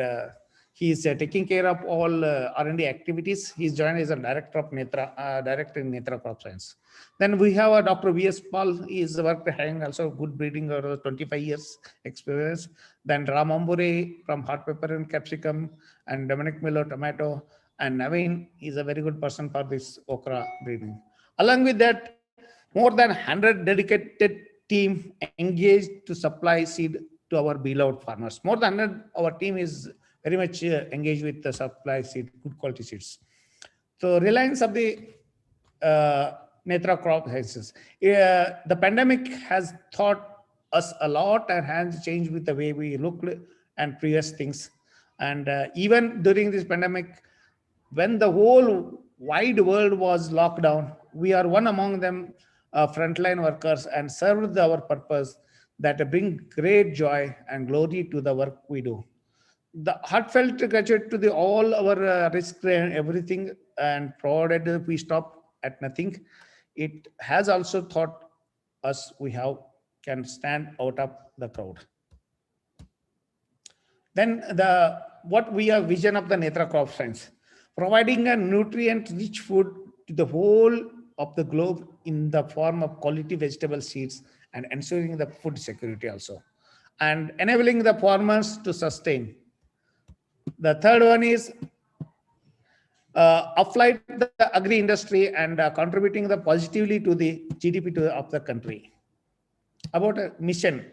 he is taking care of all R&D activities. He's joined as a director of Netra, director in Netra Crop Science. Then we have Dr. V.S. Paul. He is worked having also good breeding over 25 years experience. Then Ram Ambure from hot pepper and capsicum, and Dominic Miller tomato, and Naveen is a very good person for this okra breeding. Along with that, more than 100 dedicated team engaged to supply seed to our beloved farmers. More than 100, our team is very much engaged with the supply seed, good quality seeds. So reliance of the Netra Crop Sciences. The pandemic has taught us a lot and has changed with the way we look and previous things. And even during this pandemic, when the whole wide world was locked down, we are one among them frontline workers and served our purpose that bring great joy and glory to the work we do. The heartfelt gratitude to all our risk and everything, and provided we stop at nothing, it has also taught us we can stand out of the crowd. Then what we have vision of the Netra Crop Science, providing a nutrient-rich food to the whole of the globe in the form of quality vegetable seeds and ensuring the food security also, and enabling the farmers to sustain. The third one is applied the agri industry and contributing the positively to the GDP of the country. About a mission,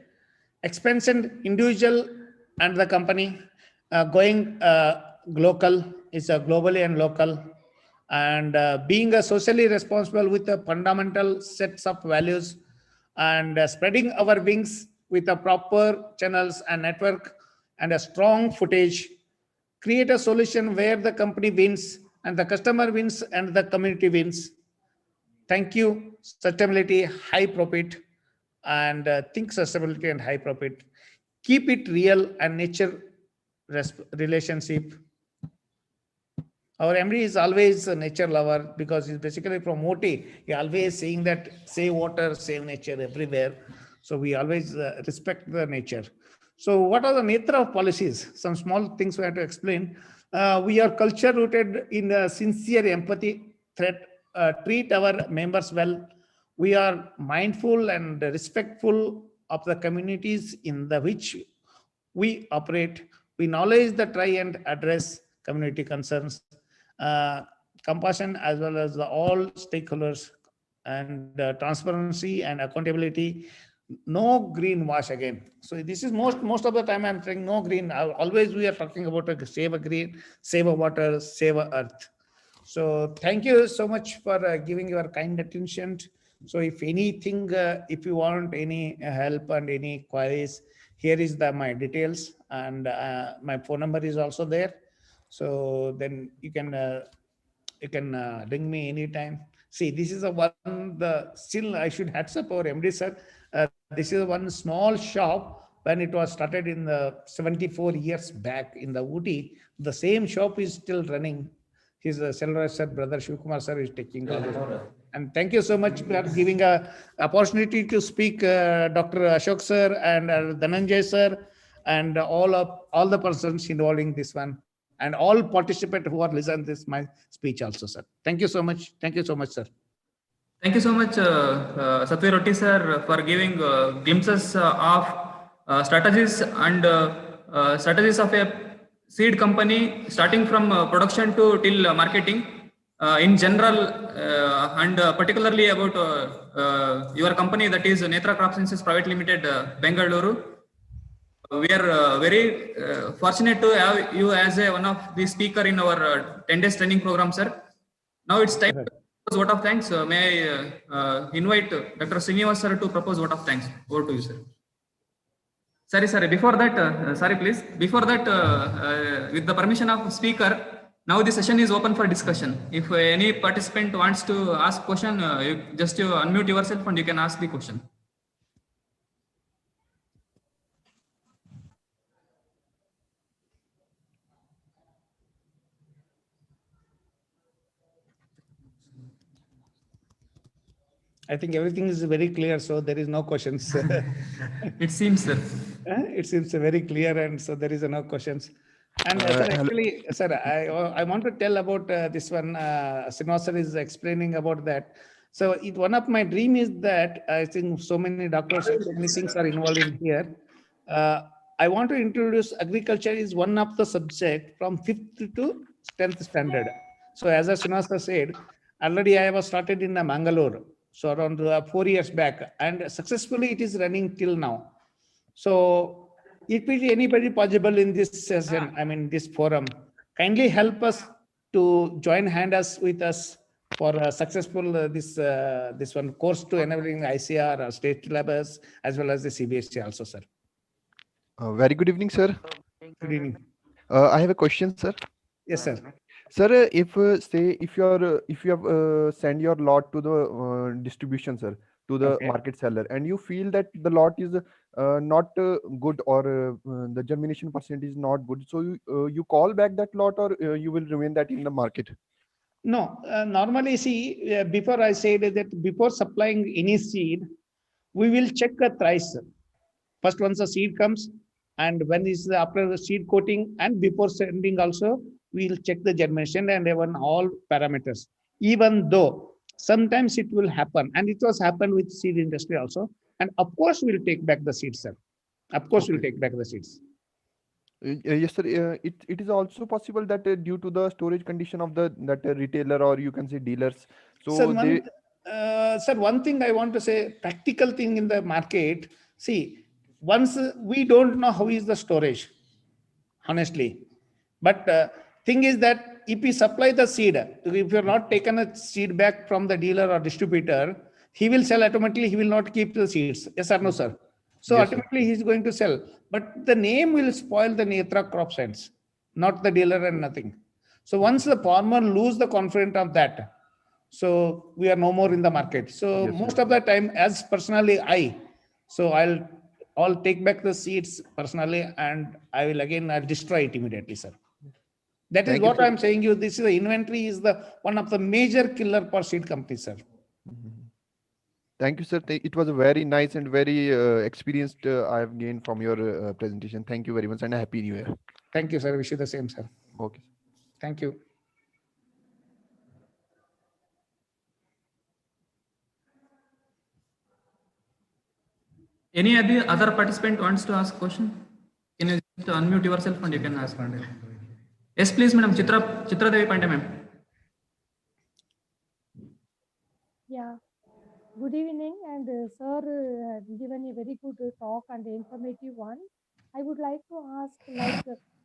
expansion individual and the company going local is globally and local, and being a socially responsible with a fundamental sets of values, and spreading our wings with a proper channels and network and a strong footage, create a solution where the company wins and the customer wins and the community wins. Thank you. Sustainability, high profit, and think sustainability and high profit. Keep it real and nature relationship. Our MD is always a nature lover because he's basically from Moti. He always saying that save water, save nature everywhere. So we always respect the nature. So what are the nature of policies? Some small things we have to explain. We are culture rooted in sincere empathy, treat our members well. We are mindful and respectful of the communities in the which we operate. We acknowledge the try and address community concerns, compassion as well as all stakeholders, and transparency and accountability. No green wash again. So this is most of the time I'm saying no green. Always we are talking about save a green, save a water, save a earth. So thank you so much for giving your kind attention. So if anything, if you want any help and any queries, here is my details, and my phone number is also there. So then you can ring me anytime. See, this is still I should hats up our MD sir. This is one small shop when it was started in the 74 years back in the Ooty. The same shop is still running. His Selvaraj sir, brother Shivkumar sir is taking all this. And thank you so much for giving a opportunity to speak, Dr. Ashok sir and Dhananjay sir, and all the persons involved in this one, and all participants who are listening this my speech also, sir. Thank you so much. Thank you so much, sir. Thank you so much, Satya Rotti sir, for giving glimpses of strategies and strategies of a seed company starting from production to till marketing in general, and particularly about your company, that is Netra Crop Sciences Private Limited, Bengaluru. We are very fortunate to have you as one of the speaker in our 10 days training program, sir. Now it's time to propose vote of thanks. May I invite Dr. Srinivas sir to propose vote of thanks. Over to you, sir. Sorry. Before that, sorry, please. Before that, with the permission of speaker, now the session is open for discussion. If any participant wants to ask question, you just unmute yourself and you can ask the question. I think everything is very clear, so there is no questions. It seems, sir. It seems very clear, and so there is no questions. And sir, actually, sir, I want to tell about this one. Srinivas sir is explaining about that. So one of my dream is that I think so many doctors, so many things are involved in here. I want to introduce agriculture is one of the subject from 5th to 10th standard. So as Srinivas sir said, already I was started in Mangalore. So around 4 years back, and successfully it is running till now. So if it is anybody possible in this session, I mean this forum, kindly help us to join hands with us for a successful this one course to enabling ICR or state syllabus as well as the CBSE also, sir. Very good evening, sir. Good evening. I have a question, sir. Yes, sir. Sir, if you have send your lot to the distribution, sir, to the market seller, and you feel that the lot is not good, or the germination percent is not good, so you call back that lot, or you will remain that in the market? No, normally see, before I said that before supplying any seed, we will check a thrice. First, once the seed comes, and when is after the seed coating, and before sending also, we will check the germination and even all parameters. Even though sometimes it will happen, and it was happened with seed industry also, and of course we'll take back the seeds, sir. Of course, we'll take back the seeds. Yes, sir. It is also possible that due to the storage condition of that retailer, or you can say dealers. So sir, one thing I want to say, practical thing in the market. See, once we don't know how is the storage, honestly, but thing is that if we supply the seed, if you're not taken a seed back from the dealer or distributor, he will sell automatically. He will not keep the seeds. Yes or no, sir? So yes, ultimately he's going to sell, but the name will spoil the Netra Crop Science, not the dealer and nothing. So once the farmer lose the confidence of that, so we are no more in the market. So Yes, most sir. of the time, as personally so I'll take back the seeds personally, and I'll destroy it immediately, sir. That is Thank you, what sir. I'm saying you. This is the inventory is the one of the major killer for seed companies, sir. Mhm. Thank you, sir. It was a very nice and very experienced I have gained from your presentation. Thank you very much and a happy new year. Thank you, sir. Wish you the same, sir. Okay. Thank you. Any other participant wants to ask question? Can you just unmute yourself and you can ask. Yes, please, madam. Chitra Devi Pandey, ma'am. Yeah, good evening, and sir has given a very good talk and informative one. I would like to ask,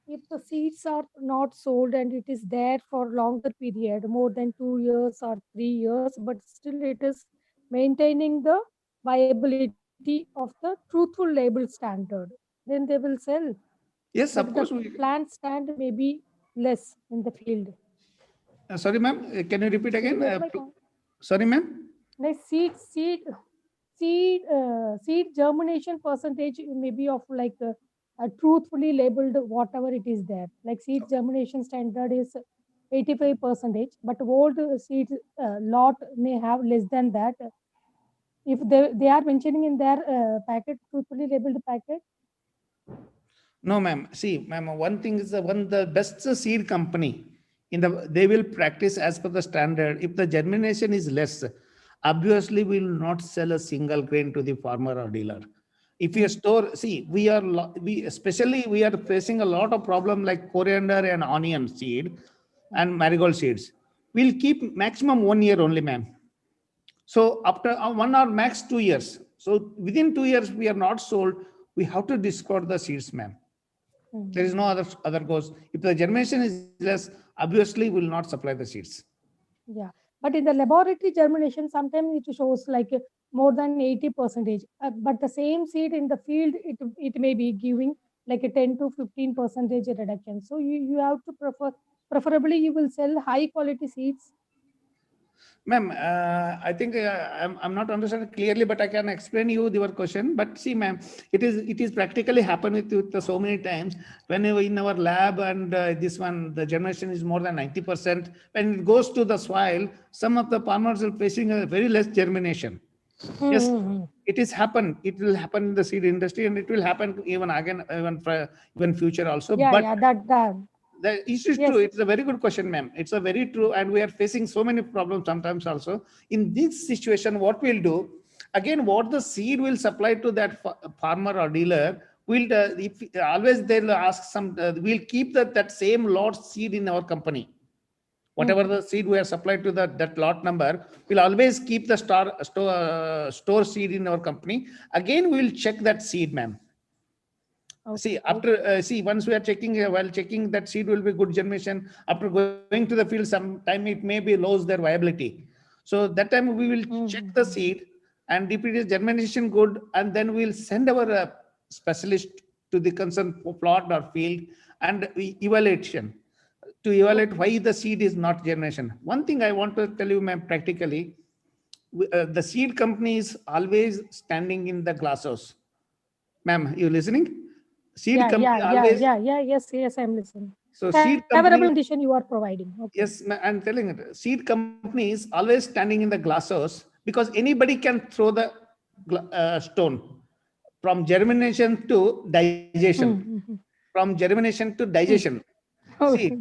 if the seeds are not sold and it is there for longer period, more than 2 years or 3 years, but still it is maintaining the viability of the truthful label standard, then they will sell. Yes, But of the course. plant stand may be less in the field. Sorry, ma'am. Can you repeat Did you again? get my point? Sorry, ma'am. Like seed germination percentage may be of a truthfully labeled whatever it is there. Like seed germination standard is 85%, but old seed lot may have less than that. If they are mentioning in their packet, truthfully labeled packet. No, ma'am. See, ma'am, one thing is the best seed company they will practice as per the standard. If the germination is less, obviously we will not sell a single grain to the farmer or dealer. If you store, see, we are facing a lot of problem like coriander and onion seed and marigold seeds. We'll keep maximum 1 year only, ma'am. So after 1 or max 2 years, so within 2 years we are not sold. We have to discard the seeds, ma'am. There is no other goes. If the germination is less, obviously we will not supply the seeds. Yeah, but in the laboratory germination, sometimes it shows like more than 80%. But the same seed in the field, it may be giving like a 10 to 15% reduction. So you have to preferably you will sell high quality seeds. Ma'am, I think I'm not understanding clearly, but I can explain you your question. But see, ma'am, it is practically happened with so many times when in our lab and this one, the germination is more than 90%. When it goes to the soil, some of the farmers are facing a very less germination. Yes, it is happen. It will happen in the seed industry, and it will happen even again, even future also. Yeah, but yeah, that. the issue is Yes. true. It's a very good question, ma'am. It's a very true, and we are facing so many problems sometimes also. In this situation, what we'll do, again, what the seed will supply to that farmer or dealer, will if always they'll ask some, we'll keep that same lot seed in our company. Whatever the seed we are supplied to that lot number, we'll always keep the store seed in our company. Again, we'll check that seed, ma'am. See, after once we are checking, while checking that seed will be good germination, after going to the field, sometime it may be lose their viability. So that time we will check the seed, and if it is germination good, and then we'll send our specialist to the concerned plot or field and evaluation to evaluate why the seed is not germination. One thing I want to tell you, ma'am, practically, the seed company is always standing in the glass house. Ma'am, you listening? Seed company always. Yes, I'm listening. So Favorable seed company. condition you are providing. Okay. Yes, I'm telling it. Seed company is always standing in the glass house because anybody can throw the stone from germination to digestion. From germination to digestion. See,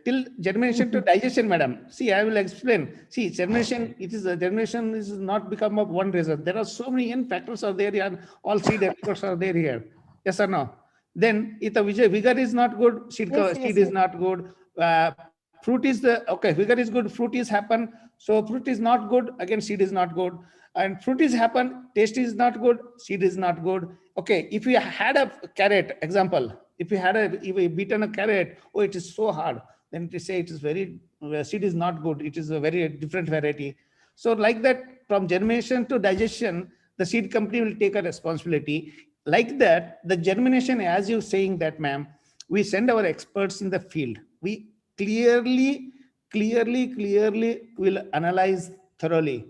till germination to digestion, madam. See, I will explain. See, germination, germination is not become of one reason. There are so many N factors are there, and all seed experts are there here. Yes or no? Then if the vigor is not good, seed is not good. Fruit is vigor is good, fruit is happen. So fruit is not good, again seed is not good. And fruit is happen, taste is not good, seed is not good. Okay, if you had a carrot, example, if you beaten a carrot, oh, it is so hard, then to say it is very, seed is not good, it is a very different variety. So like that, from germination to digestion, the seed company will take a responsibility. Like that, the germination, as you're saying that, ma'am, we send our experts in the field. clearly will analyze thoroughly.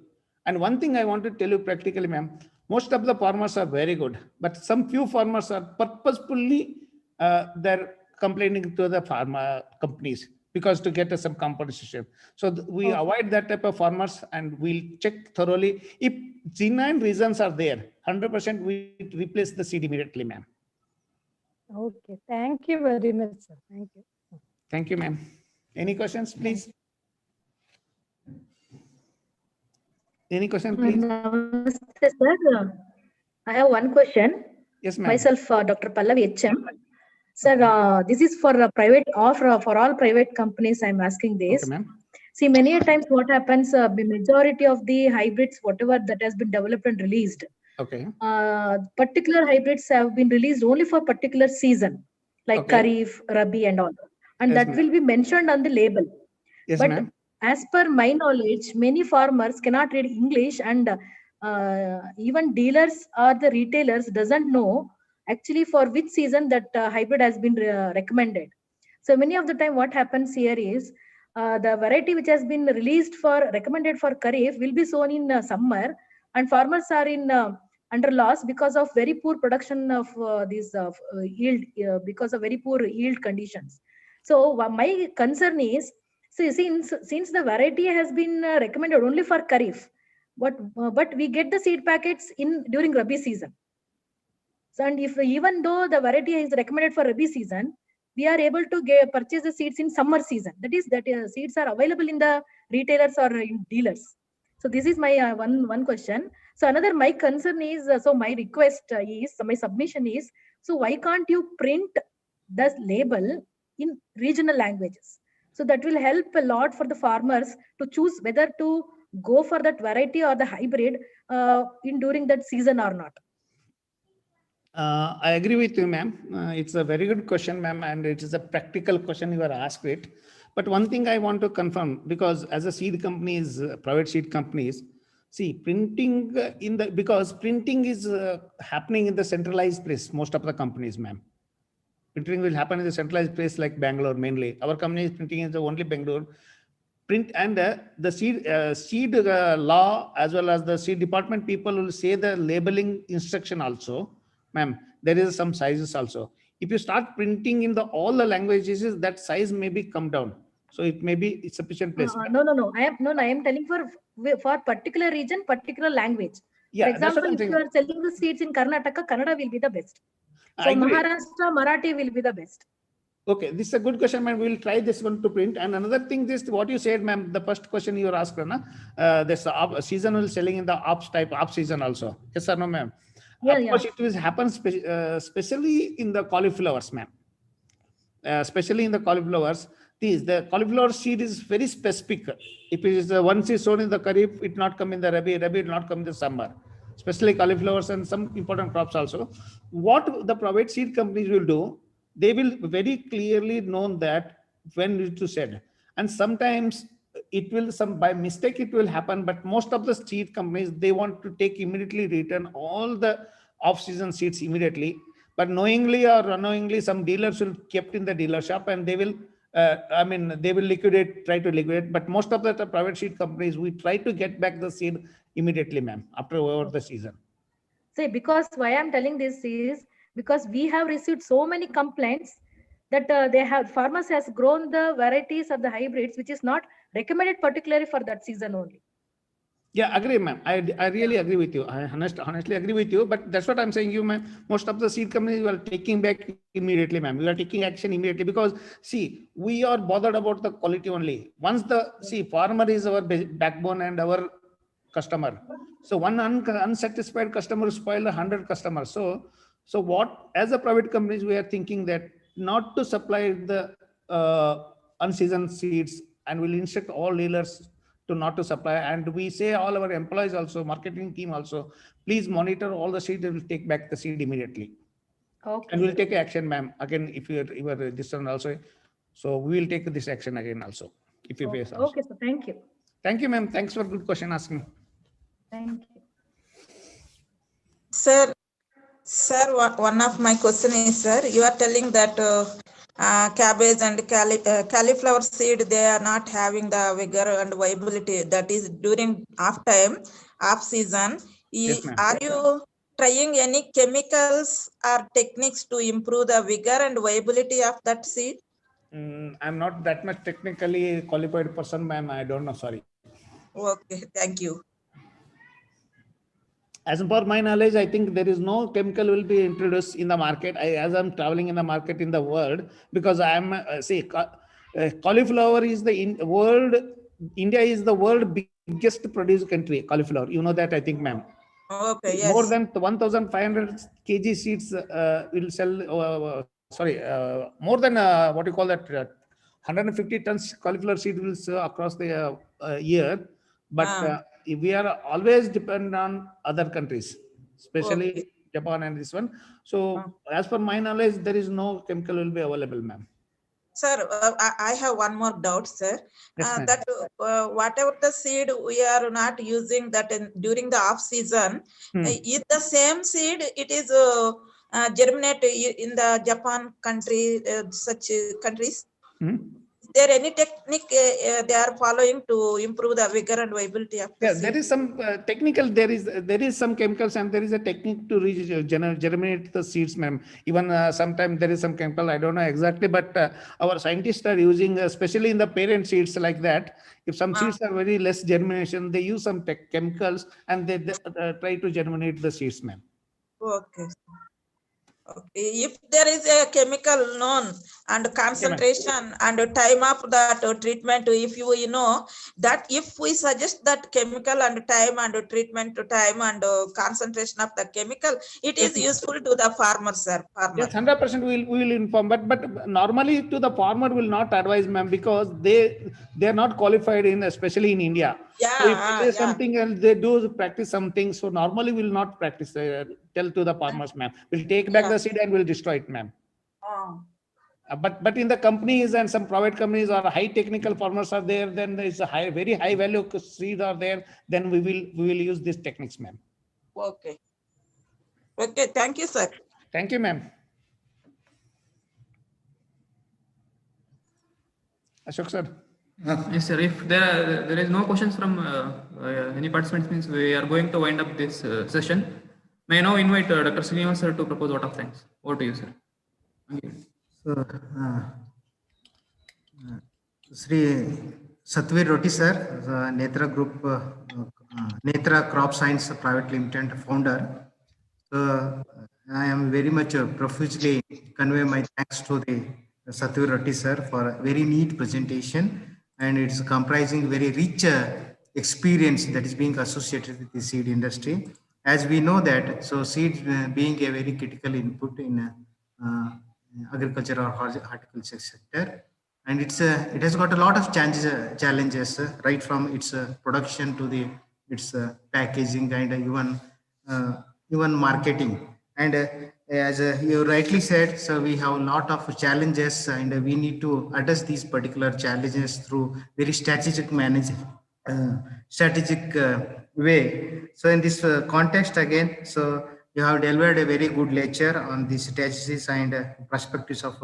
And one thing I want to tell you practically, ma'am, most of the farmers are very good, but some few farmers are purposefully they're complaining to the pharma companies because to get some compensation. So we avoid that type of farmers, and we'll check thoroughly. If genuine reasons are there, 100% we replace the seed immediately, ma'am. Okay, thank you very much, sir. Thank you. Thank you, ma'am. Any questions, please? Any question, please? Namaste, sir. I have one question. Yes, ma'am. Myself, Dr. Pallavi HM. Sir, this is for private or for all private companies. I'm asking this. Okay, ma'am. See, many a times what happens, the majority of the hybrids, whatever that has been developed and released, Okay. particular hybrids have been released only for particular season, like Kharif, Rabi and all. And Yes, that will be mentioned on the label. Yes, But ma'am. as per my knowledge, many farmers cannot read English, and even dealers or the retailers doesn't know actually for which season that hybrid has been recommended. So many of the time what happens here is the variety which has been released for recommended for Kharif will be sown in summer, and farmers are in under loss because of very poor production of this yield, because of very poor yield conditions. So my concern is, so since the variety has been recommended only for Kharif, but we get the seed packets during Rabi season. So, and if even though the variety is recommended for Rabi season, we are able to purchase the seeds in summer season. That is, that seeds are available in the retailers or in dealers. So this is my one question. So another my concern is, so my request is, my submission is, so why can't you print the label in regional languages? So that will help a lot for the farmers to choose whether to go for that variety or the hybrid during that season or not. I agree with you, ma'am. It's a very good question, ma'am, and it is a practical question you are asked it. But one thing I want to confirm, because as a seed companies, private seed companies, see printing because printing is happening in the centralized place. Most of the companies, ma'am, printing will happen in the centralized place like Bangalore mainly. Our company is printing in the only Bangalore. Print and the seed law as well as the seed department people will say the labeling instruction also. Ma'am, there is some sizes also. If you start printing in all the languages, that size may be come down. So it may be sufficient place. No. I am telling for particular region, particular language. Yeah, for example, if you are selling the seeds in Karnataka, Kannada will be the best. So Maharashtra, Marathi will be the best. Okay, this is a good question, ma'am. We will try this one to print. And another thing, this what you said, ma'am, the first question you were asked, this seasonal selling in the off season also. Yes or no, ma'am? Yeah, of course, it will happen especially in the cauliflowers, ma'am. Especially in the cauliflowers, the cauliflower seed is very specific. If it is once is sown in the Kharif, it not come in the Rabi will not come in the summer. Especially cauliflowers and some important crops also. What the private seed companies will do, they will very clearly know that when to sell. And sometimes it will by mistake it will happen, but most of the seed companies, they want to take immediately return all the off-season seeds immediately. But knowingly or unknowingly, some dealers will kept in the dealer shop and they will they will try to liquidate. But most of the private seed companies, we try to get back the seed immediately, ma'am, after over the season. See, because why I'm telling this is because we have received so many complaints that farmers has grown the varieties of the hybrids, which is not recommended particularly for that season only. Yeah, agree, ma'am. I really agree with you. I honestly agree with you. But that's what I'm saying, you, ma'am. Most of the seed companies are taking back immediately, ma'am. We are taking action immediately because, see, we are bothered about the quality only. Once farmer is our backbone and our customer. So one unsatisfied customer spoil 100 customers. So what, as a private companies, we are thinking that not to supply the unseasoned seeds, and we'll instruct all dealers to not to supply. And we say all our employees also, marketing team also, please monitor all the seed and we'll take back the seed immediately. Okay. And we'll take action, ma'am. Again, if you are this one also, so we will take this action again also. If you face also. Okay, so thank you. Thank you, ma'am. Thanks for good question asking. Thank you. Sir, one of my question is, sir, you are telling that cabbage and cauliflower seed, they are not having the vigor and viability. That is during off season. Yes, ma'am. Are you trying any chemicals or techniques to improve the vigor and viability of that seed? I'm not that much technically qualified person, ma'am. I don't know. Sorry. Okay, thank you. As per my knowledge, I think there is no chemical will be introduced in the market. As I'm traveling in the market in the world, because I am cauliflower is the world. India is the world biggest produce country. Cauliflower, you know that, I think, ma'am. Okay, yes. More than 1,500 kg seeds will sell. More than what you call that, 150 tons cauliflower seed will sell across the year. But we are always dependent on other countries, especially Japan and this one. So as per my knowledge, there is no chemical will be available, ma'am. Sir, I have one more doubt, sir. Yes, That whatever the seed we are not using that during the off season, is the same seed, it is germinate in the Japan country, such countries. Is there any technique they are following to improve the vigor and viability of the seed? There is some technical, there is some chemicals, and there is a technique to germinate the seeds, ma'am. Even sometimes there is some chemical, I don't know exactly, but our scientists are using, especially in the parent seeds like that. If some seeds are very less germination, they use some chemicals and they try to germinate the seeds, ma'am. Okay. If there is a chemical known and concentration and time of that treatment, if you know that if we suggest that chemical and time and treatment time and concentration of the chemical, it is useful to the farmer, sir. Yes, 100% we will inform, but normally to the farmer will not advise, ma'am, because they are not qualified in, especially in India. Yeah, so if it is something else, they do practice something. So normally will not practice, tell to the farmers, ma'am. We'll take back the seed and we'll destroy it, ma'am. But in the companies and some private companies or high technical farmers are there, then there is a very high value seeds are there. Then we will use these techniques, ma'am. Okay. Okay. Thank you, sir. Thank you, ma'am. Ashok sir. Yes, sir. If there is no questions from any participants, means we are going to wind up this session. May I now invite Dr. Srinivas sir to propose vote of thanks. Over to you, sir. Thank you. So, Sri Satvir Roti sir, the Netra Group, Netra Crop Science Private Limited founder. So, I am very much profusely convey my thanks to the Satvir Roti sir for a very neat presentation, and it's comprising very rich experience that is being associated with the seed industry. As we know that, so seeds being a very critical input in agriculture or horticulture sector, and it has got a lot of challenges right from its production to its packaging and even marketing. And as you rightly said, so we have a lot of challenges, and we need to address these particular challenges through very strategic way. So in this context again, so you have delivered a very good lecture on the strategies and perspectives of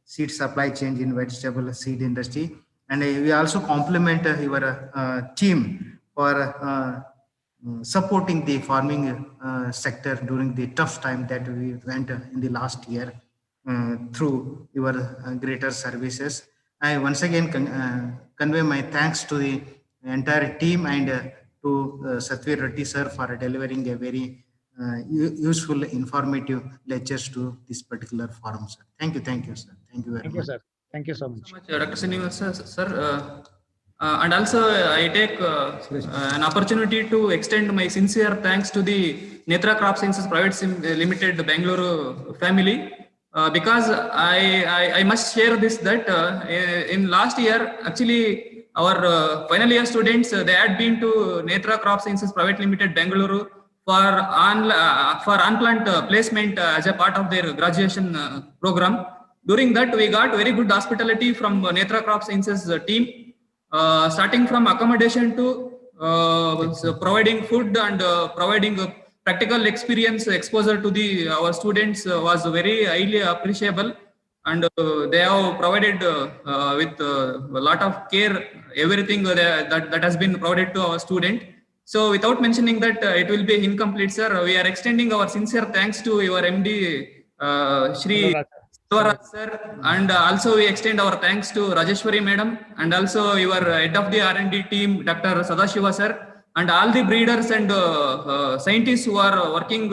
seed supply chain in vegetable seed industry. And we also compliment your team for supporting the farming sector during the tough time that we went in the last year through your greater services. I once again convey my thanks to the entire team and to Satvir Reddy sir for delivering a very useful, informative lectures to this particular forum, sir. Thank you, sir. Thank you very much. Sir. Thank you so much. Dr. Srinivas sir. And also I take an opportunity to extend my sincere thanks to the Netra Crop Sciences Private Limited Bangalore family, because I must share this that in last year, actually our final year students, they had been to Netra Crop Sciences Private Limited Bangalore for on-plant placement as a part of their graduation program. During that, we got very good hospitality from Netra Crop Sciences team. Starting from accommodation to providing food and providing practical experience exposure to our students was very highly appreciable. and they have provided with a lot of care everything that has been provided to our student. So without mentioning that, it will be incomplete, sir. We are extending our sincere thanks to your MD, Shri Selvaraj sir, and also we extend our thanks to Rajeshwari madam, and also your head of the R&D team, Dr. Sadashiva sir, and all the breeders and scientists who are working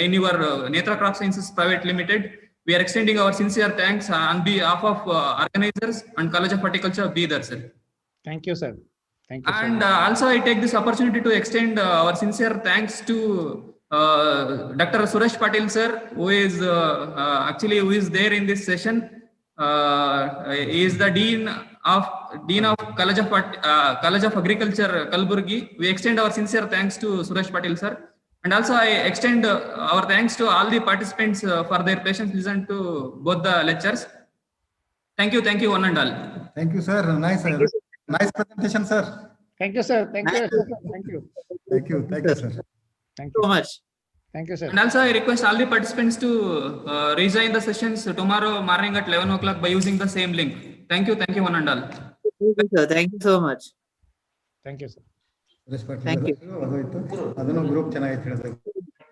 in your Netra Crop Sciences Private Limited. We are extending our sincere thanks on behalf of organizers and College of Horticulture of Bidar, sir. Thank you, sir. Thank you, And sir. also I take this opportunity to extend our sincere thanks to Dr. Suresh Patil sir, who is who is there in this session. He is the Dean of College of Agriculture, Kalburgi. We extend our sincere thanks to Suresh Patil sir. And also I extend our thanks to all the participants for their patience listen to both the lectures. Thank you, one and all. Thank you, sir. Nice presentation, sir. Thank you, sir. Thank you. Thank you. Thank you, sir. Thank you so much. Thank you, sir. And also I request all the participants to rejoin the sessions tomorrow morning at 11 o'clock by using the same link. Thank you, one and all. Thank you, sir. Thank you so much. Thank you, sir. Respect. Thank you. ಅದನ್ನು group ಚೆನ್ನಾಗಿ ತಿಳಿದ